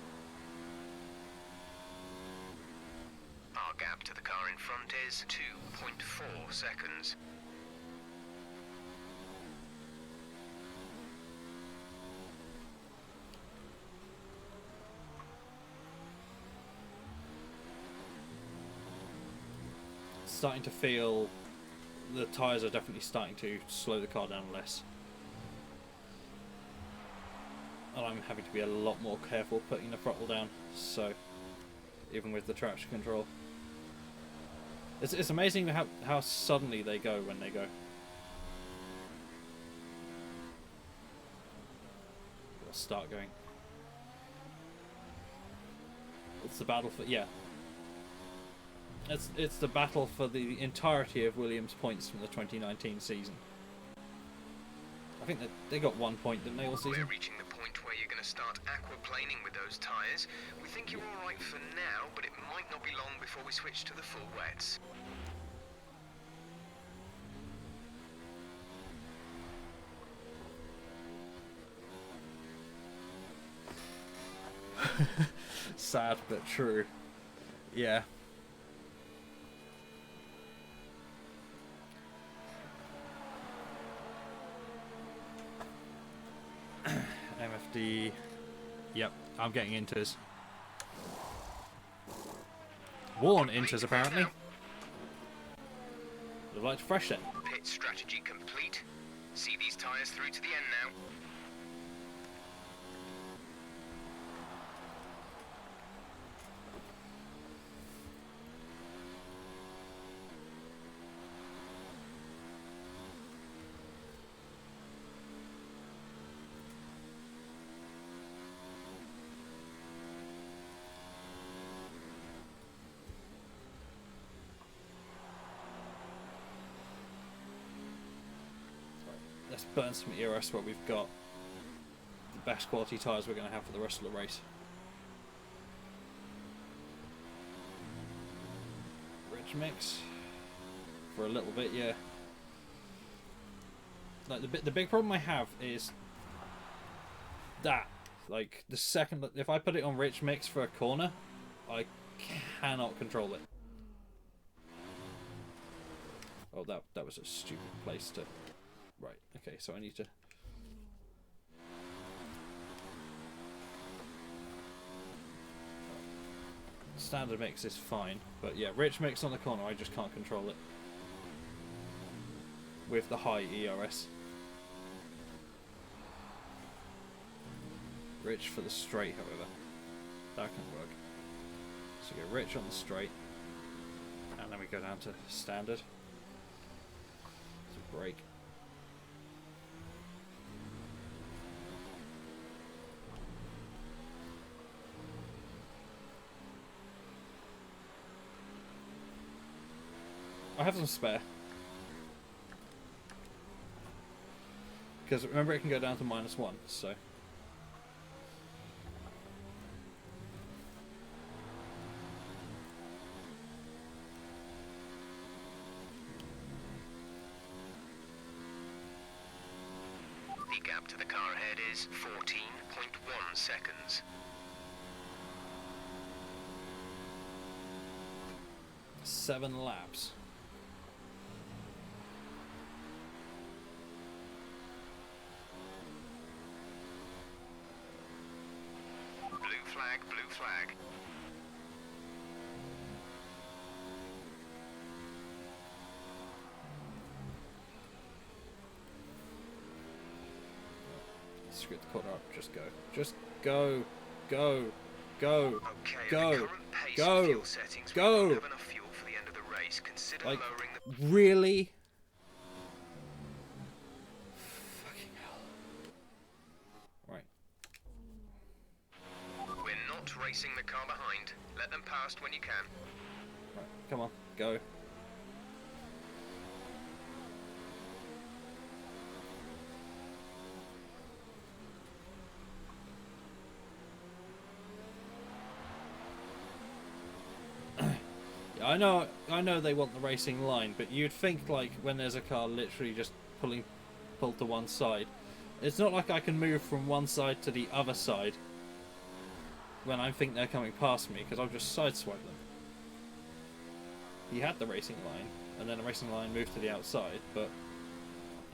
Our gap to the car in front is 2.4 seconds.
Starting to feel the tyres are definitely starting to slow the car down less. And I'm having to be a lot more careful putting the throttle down, so even with the traction control. It's amazing how suddenly they go when they go. We'll start going. It's the battle for... yeah. It's the battle for the entirety of Williams' points from the 2019 season. I think that they got 1 point, didn't they, all season?
We're reaching the point where you're going to start aquaplaning with those tyres. We think you're all right for now, but it might not be long before we switch to the full wets.
Sad but true. Yeah. MFD. Yep, I'm getting inters. Worn inters, apparently. Would have liked fresh then.
Pit strategy complete. See these tyres through to the end now.
Let's burn some ERS where we've got the best quality tyres we're going to have for the rest of the race. Rich mix for a little bit, yeah. Like the big problem I have is that, like, the second if I put it on rich mix for a corner, I cannot control it. Oh, that was a stupid place to. Right, okay, so I need to... Standard mix is fine, but yeah, rich mix on the corner, I just can't control it. With the high ERS. Rich for the straight, however. That can work. So go rich on the straight. And then we go down to standard. So brake. I have some spare. Because remember it can go down to -1, so...
The gap to the car ahead is 14.1 seconds.
7 laps.
Blue flag.
Screw the quarter up, just go. Just go. Go. Go.
Okay,
go.
at the current pace
go.
and fuel settings,
go.
we won't have enough fuel for the end of the race. Consider
Like,
lowering the
Really? Fucking hell. Right.
We're not racing the car behind. Let them past when you can.
Right, come on, go. I know they want the racing line, but you'd think like when there's a car literally just pulled to one side, it's not like I can move from one side to the other side when I think they're coming past me, because I'll just sideswipe them. He had the racing line, and then the racing line moved to the outside, but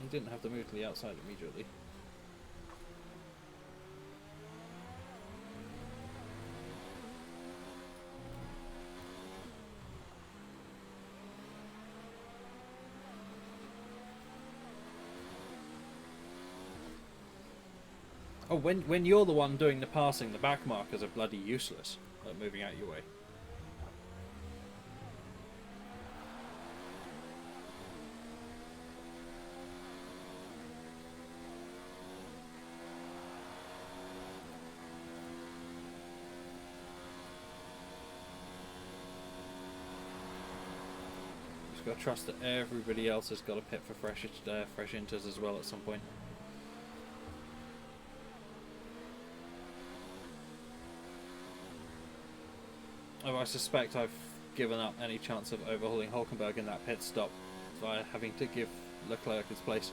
he didn't have to move to the outside immediately. Oh, when you're the one doing the passing, the back markers are bloody useless at moving out your way. Just got to trust that everybody else has got a pit for fresh inters as well at some point. Oh, I suspect I've given up any chance of overhauling Hulkenberg in that pit stop by having to give Leclerc his place.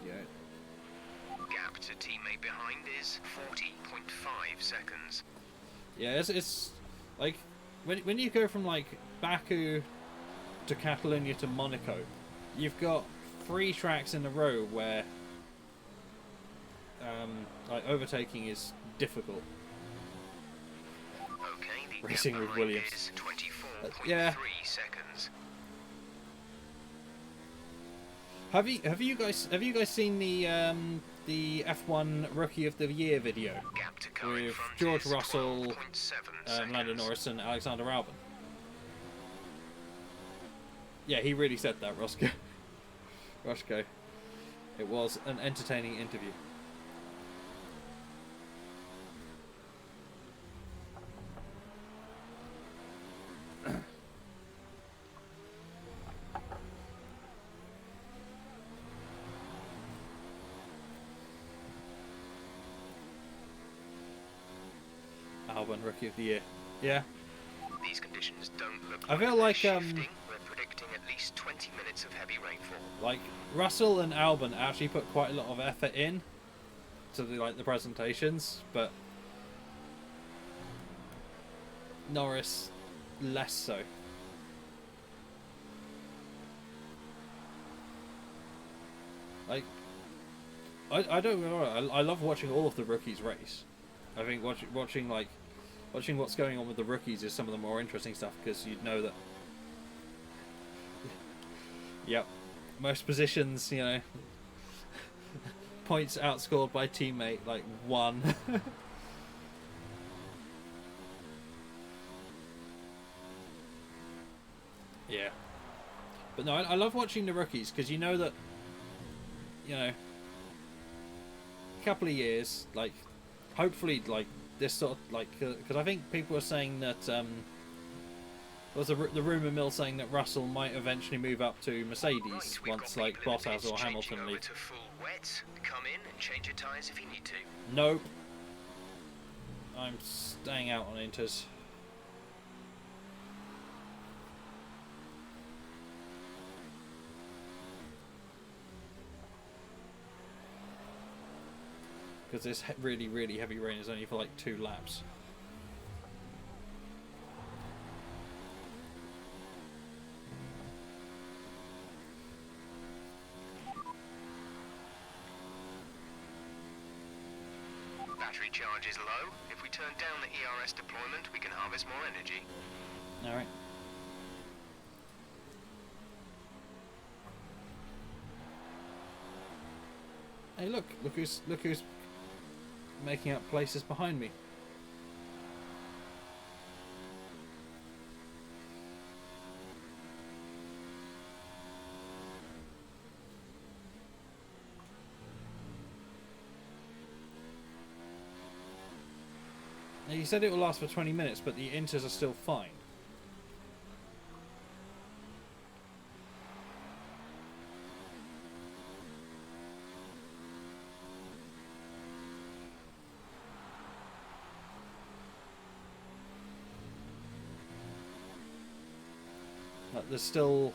Yeah.
Gap to teammate behind is 40.5 seconds.
Yeah, it's like when you go from like Baku to Catalonia to Monaco, you've got 3 tracks in a row where like overtaking is difficult.
Okay, the
Racing
gap
with
behind
Williams.
is 24.3
Yeah.
seconds.
Have you guys seen the F1 Rookie of the Year video
Gap to car in
with
front
George
is
Russell,
12.7 seconds.
Lando Norris, and Alexander Albon? Yeah, he really said that, Roscoe. Roscoe. It was an entertaining interview. Albon Rookie of the Year. Yeah.
These conditions don't look
I feel like
shifting. We're predicting at least 20 minutes of heavy rainfall.
like Russell and Albon actually put quite a lot of effort in to the presentations, but Norris less so. Like I don't know. I love watching all of the rookies race. I think watching what's going on with the rookies is some of the more interesting stuff, because you'd know that. Yep, most positions, you know, points outscored by teammate like 1. Yeah, but no, I love watching the rookies, because you know that, you know, a couple of years, like, hopefully, like, this sort of, like, because I think people are saying that, there was the rumour mill saying that Russell might eventually move up to Mercedes once, like, Bottas or Hamilton leave.
To full wet. Come in and change your tyres if you need to.
Nope. I'm staying out on Inters. Because this really, really heavy rain is only for like 2 laps.
Battery charge is low. If we turn down the ERS deployment, we can harvest more energy.
Alright. Hey, look who's making up places behind me. Now, you said it will last for 20 minutes, but the inters are still fine. Like, there's still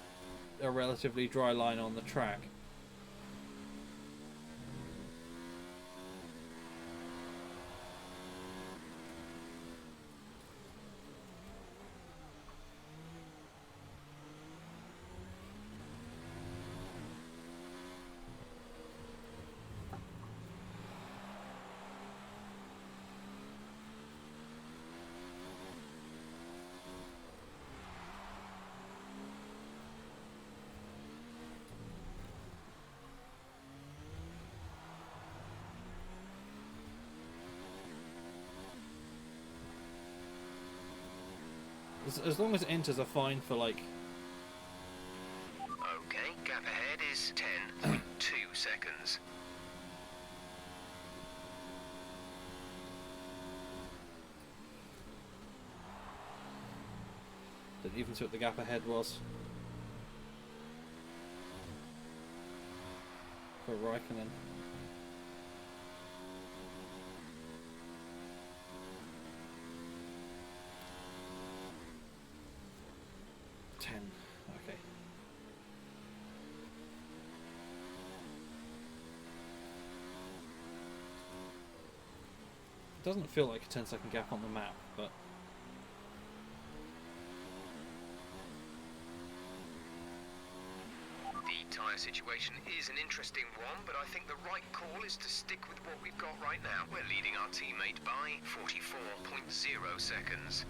a relatively dry line on the track. As long as inters are fine for like...
Okay, gap ahead is 10.2 seconds.
Didn't even see what the gap ahead was. For Raikkonen. Okay. It doesn't feel like a 10-second gap on the map, but...
The tyre situation is an interesting one, but I think the right call is to stick with what we've got right now. We're leading our teammate by 44.0 seconds.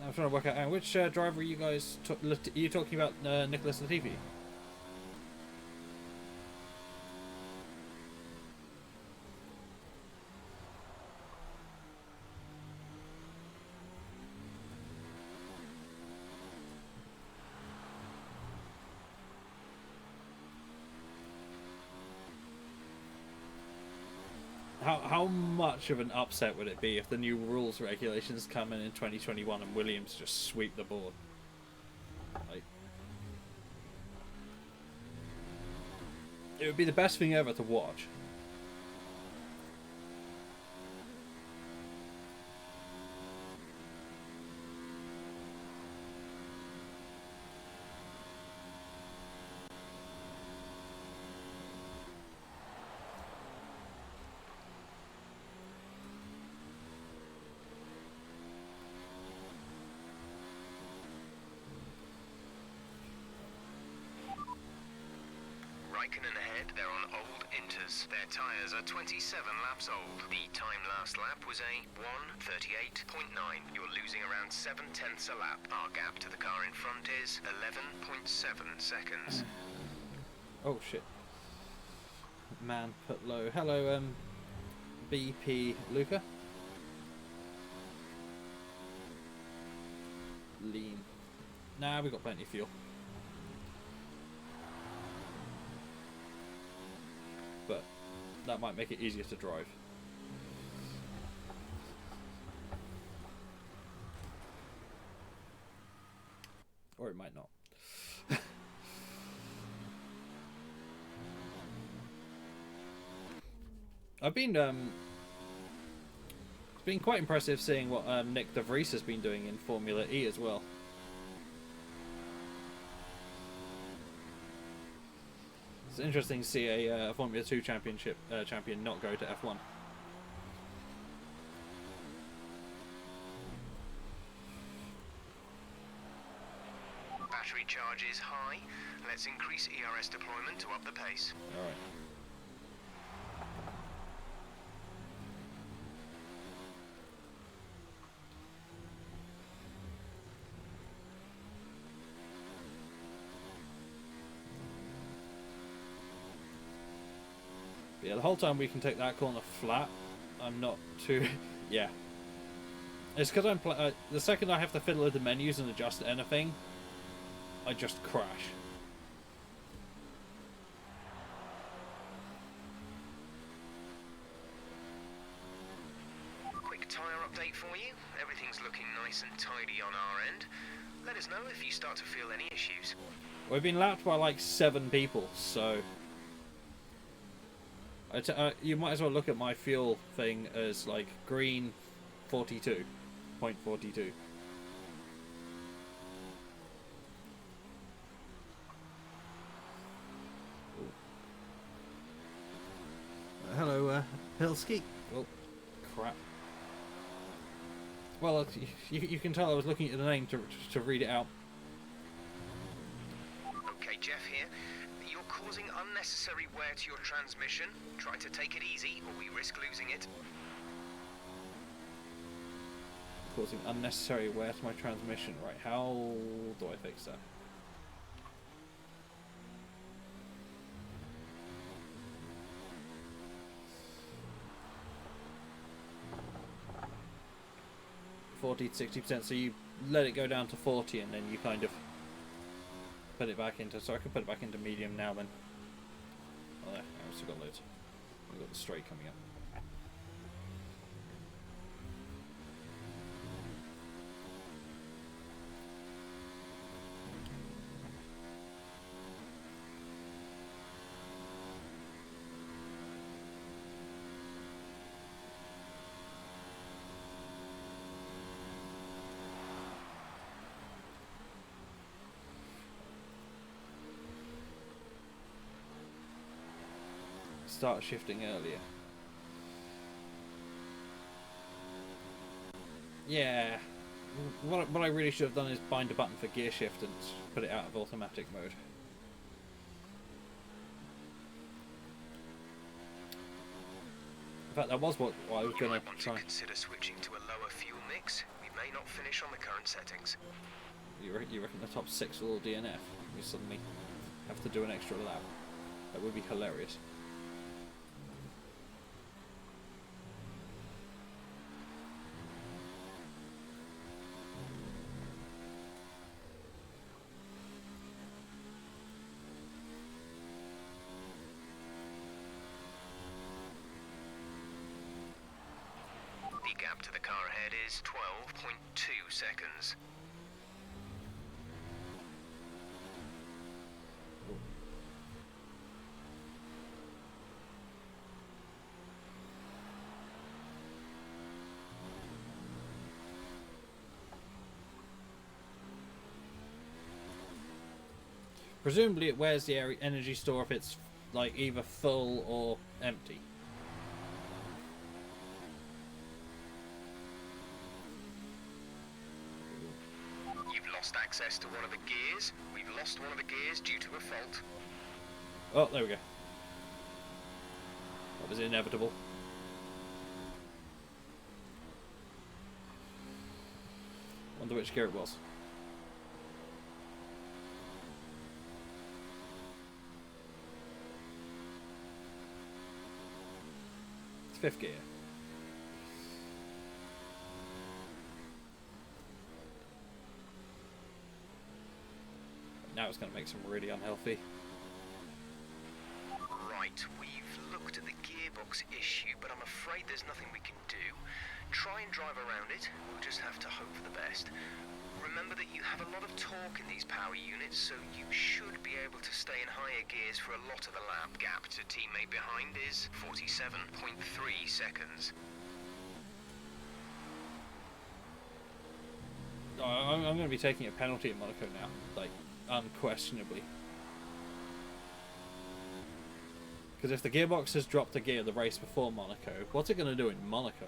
I'm trying to work out which driver are you guys... Are you talking about Nicholas Latifi? How much of an upset would it be if the new rules regulations come in 2021 and Williams just sweep the board? Like, it would be the best thing ever to watch.
Raikkonen ahead, they're on old inters. Their tyres are 27 laps old. The time last lap was a 1:38.9. You're losing around 7/10 a lap. Our gap to the car in front is 11.7 seconds.
Oh shit. Man put low. Hello, BP Luca. Lean. Nah, we got plenty of fuel. But that might make it easier to drive. Or it might not. I've been it's been quite impressive seeing what Nick de Vries has been doing in Formula E as well. It's interesting to see a Formula 2 championship champion not go to F1.
Battery charge is high. Let's increase ERS deployment to up the pace.
Alright. Yeah, the whole time we can take that corner flat, I'm not too... yeah. It's because I'm... the second I have to fiddle with the menus and adjust anything, I just crash.
Quick tyre update for you. Everything's looking nice and tidy on our end. Let us know if you start to feel any issues.
We've been lapped by like 7 people, so you might as well look at my fuel thing as like green 42.42. Hello, Pilski. Oh, crap. Well, you can tell I was looking at the name to read it out.
Okay, Jeff here. You're causing unnecessary wear to your transmission. Try to take it easy, or we risk losing it.
Causing unnecessary wear to my transmission. Right, how do I fix that? To 60%, so you let it go down to 40 and then you kind of put it back into, so I can put it back into medium now then. Oh there, I've still got loads. We've got the straight coming up. Start shifting earlier. Yeah. What I really should have done is bind a button for gear shift and put it out of automatic mode. In fact, that was what I was going to try.
You might consider switching to a lower fuel mix. We may not finish on the current settings.
You reckon the top 6 will all DNF? We suddenly have to do an extra lap. That would be hilarious.
The gap to the car ahead is 12.2 seconds.
Presumably it wears the energy store if it's like either full or empty.
Access to one of the gears. We've lost one of the gears due to a fault.
Oh, there we go. That was inevitable. Wonder which gear it was. It's 5th gear. Now it's going to make some really unhealthy.
Right, we've looked at the gearbox issue, but I'm afraid there's nothing we can do. Try and drive around it. We'll just have to hope for the best. Remember that you have a lot of torque in these power units, so you should be able to stay in higher gears for a lot of the lap. Gap to teammate behind is 47.3 seconds.
I'm going to be taking a penalty in Monaco now, like, unquestionably. Because if the gearbox has dropped a gear the race before Monaco, what's it going to do in Monaco?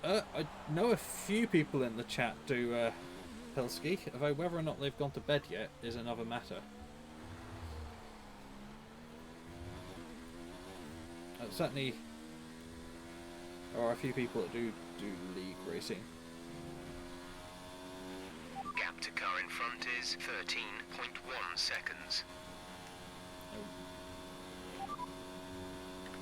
I know a few people in the chat do Pilski, although whether or not they've gone to bed yet is another matter. Certainly, there are a few people that do league racing.
Gap to car in front is 13.1 seconds.
Oh.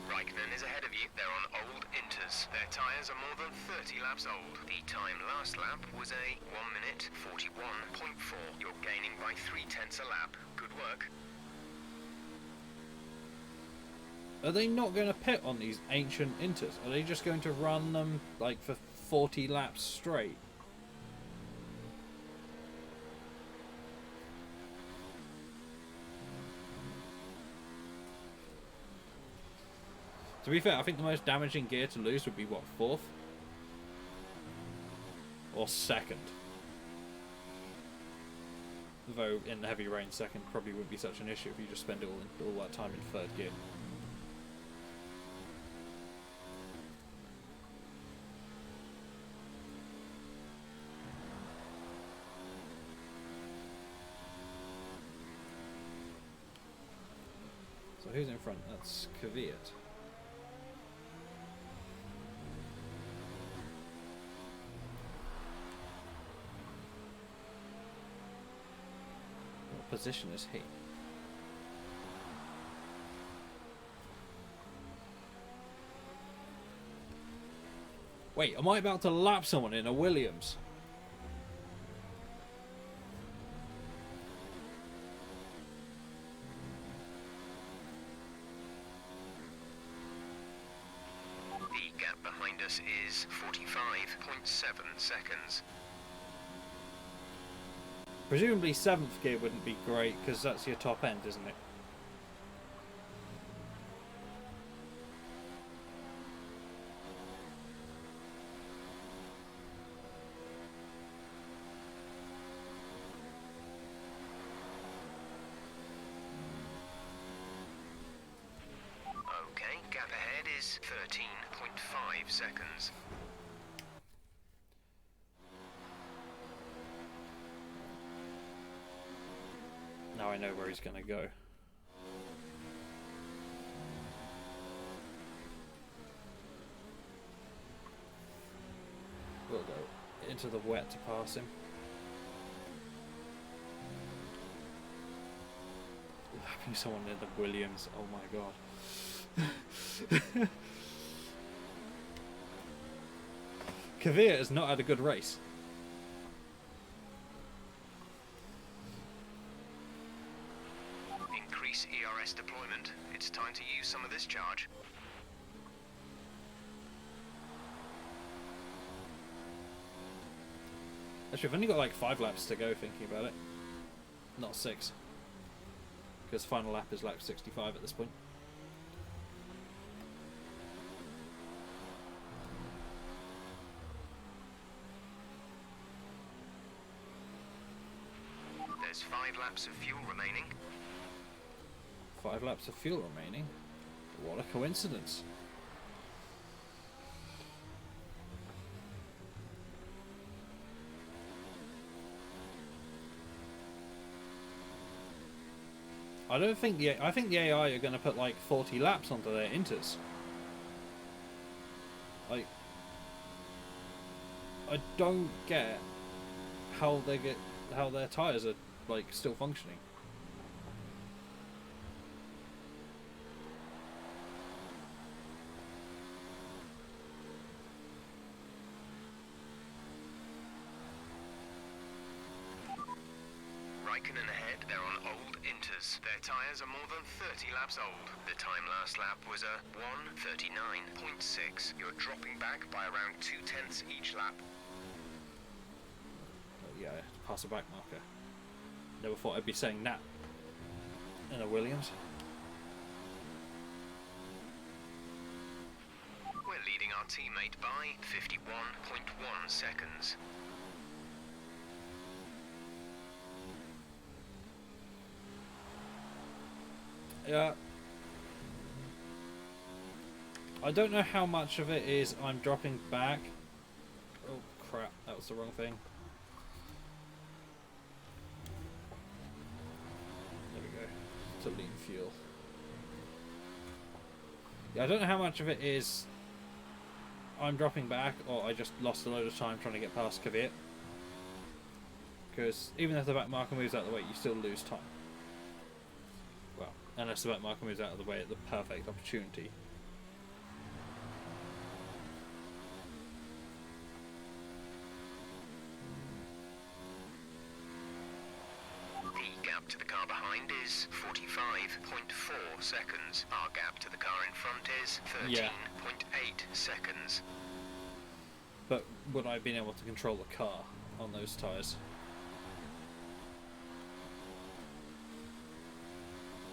Raikkonen is ahead of you. They're on old Inters. Inters. Their tyres are more than 30 laps old. The time last lap was a 1 minute 41.4. You're gaining by 0.3 a lap. Good work.
Are they not going to pit on these ancient Inters? Are they just going to run them like for 40 laps straight? To be fair, I think the most damaging gear to lose would be, what, 4th? Or 2nd? Though, in the heavy rain, 2nd probably wouldn't be such an issue if you just spend all that time in 3rd gear. So who's in front? That's Kvyat. Position is he? Wait, am I about to lap someone in a Williams?
The gap behind us is 45.7 seconds.
Presumably 7th gear wouldn't be great because that's your top end, isn't it?
Okay, gap ahead is 13.5 seconds.
Now I know where he's going to go. We'll go into the wet to pass him. Lapping someone in the Williams. Oh my god. Kvyat has not had a good race.
Increase ERS deployment. It's time to use some of this charge.
Actually, I've only got like 5 laps to go thinking about it. Not 6. Because final lap is lap 65 at this point.
There's 5 laps of fuel remaining.
5 laps of fuel remaining. What a coincidence. I think the AI are going to put like 40 laps onto their Inters. Like, I don't get how their tyres are like still functioning.
Raikkonen ahead, they're on old Inters. Their tyres are more than 30 laps old. The time last lap was a 1:39.6. You're dropping back by around 0.2 each lap.
Oh, yeah, pass a back marker. Never thought I'd be saying that in a Williams.
We're leading our teammate by 51.1 seconds.
Yeah. I don't know how much of it is I'm dropping back. Oh crap, that was the wrong thing. There we go. To lean fuel. Yeah, I don't know how much of it is I'm dropping back or I just lost a load of time trying to get past Kvyat. Because even if the back marker moves out of the way, you still lose time. Well, unless the back marker moves out of the way at the perfect opportunity.
to the car behind is 45.4 seconds. Our gap to the car in front is 13.8 seconds.
But would I have been able to control the car on those tyres?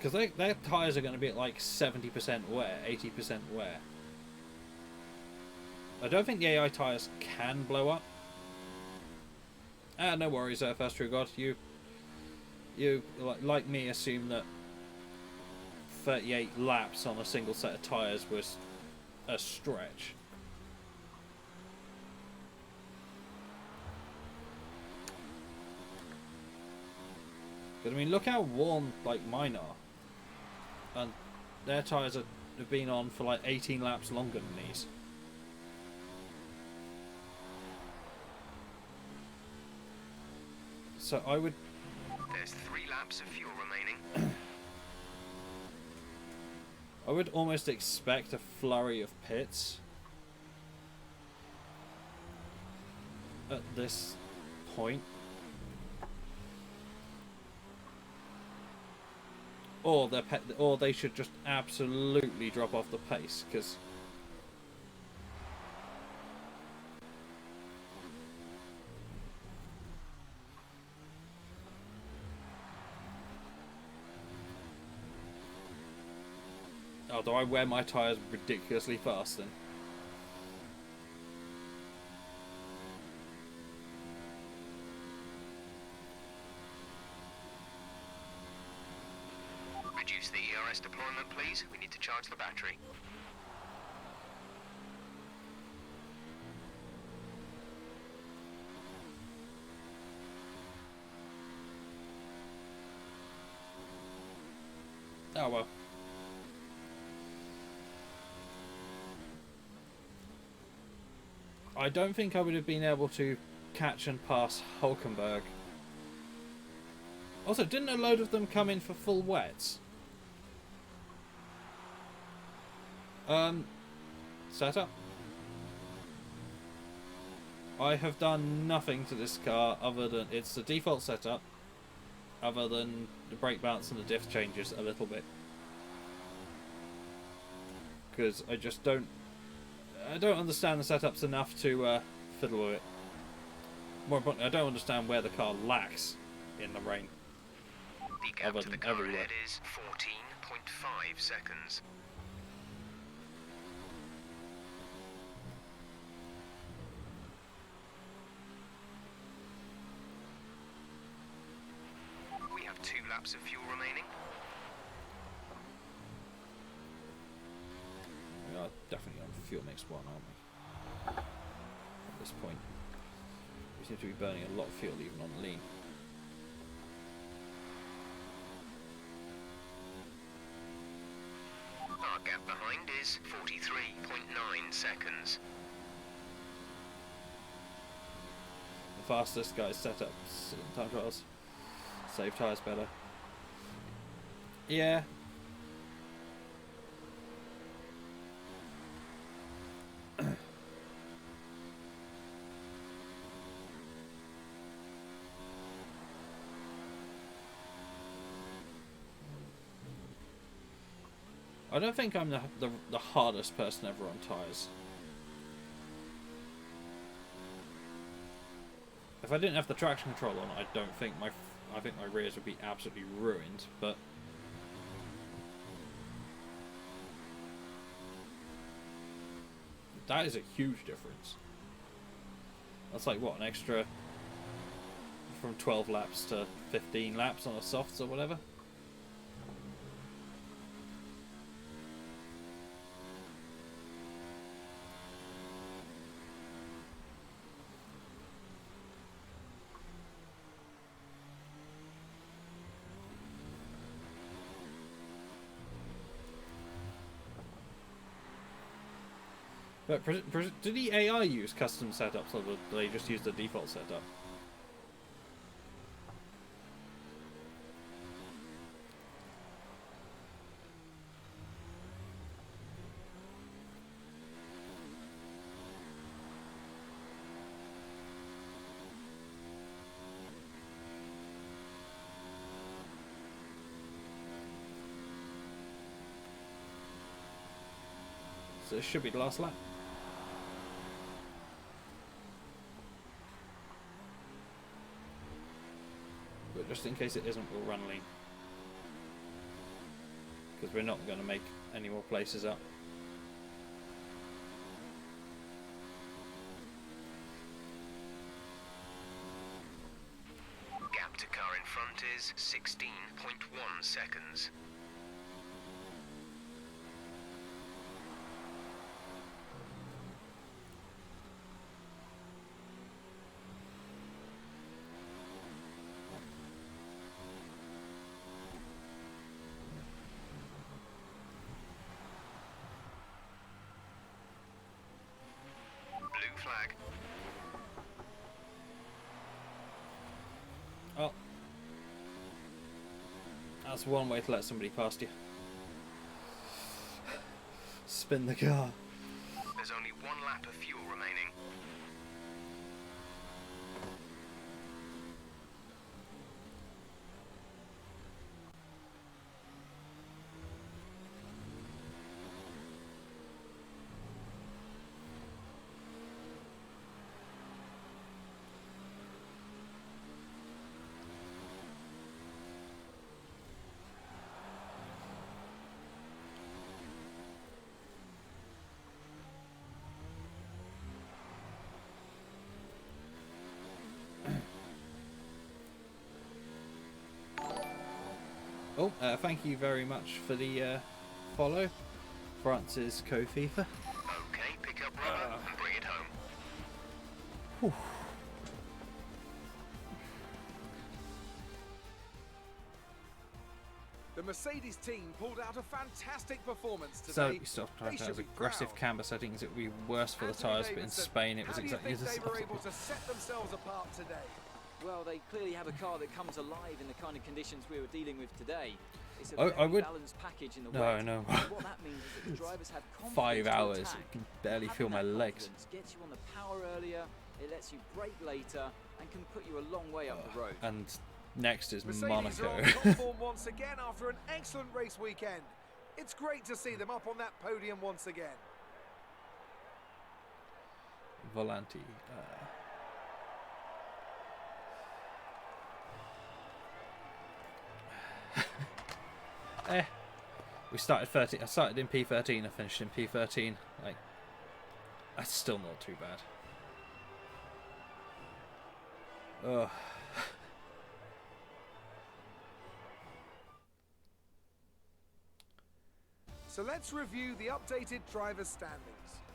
Because their tyres are going to be at like 70% wear, 80% wear. I don't think the AI tyres can blow up. No worries, First True God. You like me, assume that 38 laps on a single set of tyres was a stretch. But I mean, look how worn like mine are, and their tyres have been on for like 18 laps longer than these. So I would.
There's 3 laps of fuel remaining.
I would almost expect a flurry of pits at this point. Or they should just absolutely drop off the pace, because although I wear my tyres ridiculously fast then.
Reduce the ERS deployment, please. We need to charge the battery.
Oh well. I don't think I would have been able to catch and pass Hulkenberg. Also, didn't a load of them come in for full wets? Setup. I have done nothing to this car other than it's the default setup, other than the brake bounce and the diff changes a little bit. Because I just don't understand the setups enough to fiddle with it. More importantly, I don't understand where the car lacks in the rain.
The gap to the car ahead is 14.5 seconds. We have 2 laps of fuel remaining.
We are definitely on fuel mix 1, aren't we? At this point. We seem to be burning a lot of fuel even on lean.
Our gap behind is 43.9 seconds.
The fastest guys set up time trials. Save tyres better. Yeah. I don't think I'm the hardest person ever on tyres. If I didn't have the traction control on, I think my rears would be absolutely ruined. But that is a huge difference. That's like what, an extra from 12 laps to 15 laps on a softs or whatever. But do the AI use custom setups, or do they just use the default setup? So this should be the last lap. But just in case it isn't, we'll run lean. Because we're not going to make any more places up.
Gap to car in front is 16.1 seconds. Blue flag.
Oh. That's one way to let somebody past you. Spin the car.
There's only one lap of fuel remaining.
Oh, thank you very much for the follow. Francis Co-FIFA.
Okay, pick up rubber and bring it home.
Whew.
The Mercedes team pulled out a fantastic performance
So
today.
you still trying
They
to
should
have
be
aggressive
proud.
camber settings. It would be worse for the
Anthony
tyres, but in
Davidson,
Spain it was
how do you
exactly
think
the
they were
same.
able to set themselves apart today?
Well, they clearly have a car that comes alive in the kind of conditions we were dealing with today. It's a
Oh,
very
I would-
balanced package in the
No,
wet.
no.
And what that means is that the drivers have confidence
5
to
hours.
attack.
You can barely
Having
feel my
that
legs.
confidence gets you on the power earlier, it lets you brake later, and can put you a long way up the road.
And next is
Mercedes are
Monaco.
on top form once again after an excellent race weekend. It's great to see them up on that podium once again.
Volanti. We started 13. I started in P13. I finished in P13. Like, that's still not too bad. Ugh.
So let's review the updated driver's standings.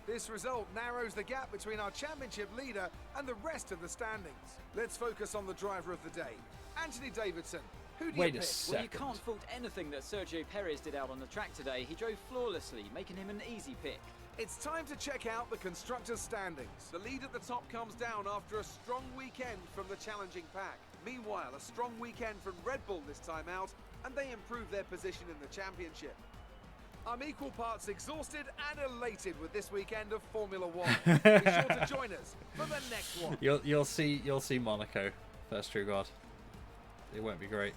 This result narrows the gap between our championship leader and the rest of the standings. Let's focus on the driver of the day, Anthony Davidson. Who do
Wait
you
a
pick?
second.
Well, you can't fault anything that Sergio Perez did out on the track today. He drove flawlessly, making him an easy pick.
It's time to check out the constructors' standings. The lead at the top comes down after a strong weekend from the challenging pack. Meanwhile, a strong weekend from Red Bull this time out, and they improve their position in the championship. I'm equal parts exhausted and elated with this weekend of Formula One. Be sure to join us for the next one.
You'll see Monaco. First true God. It won't be great.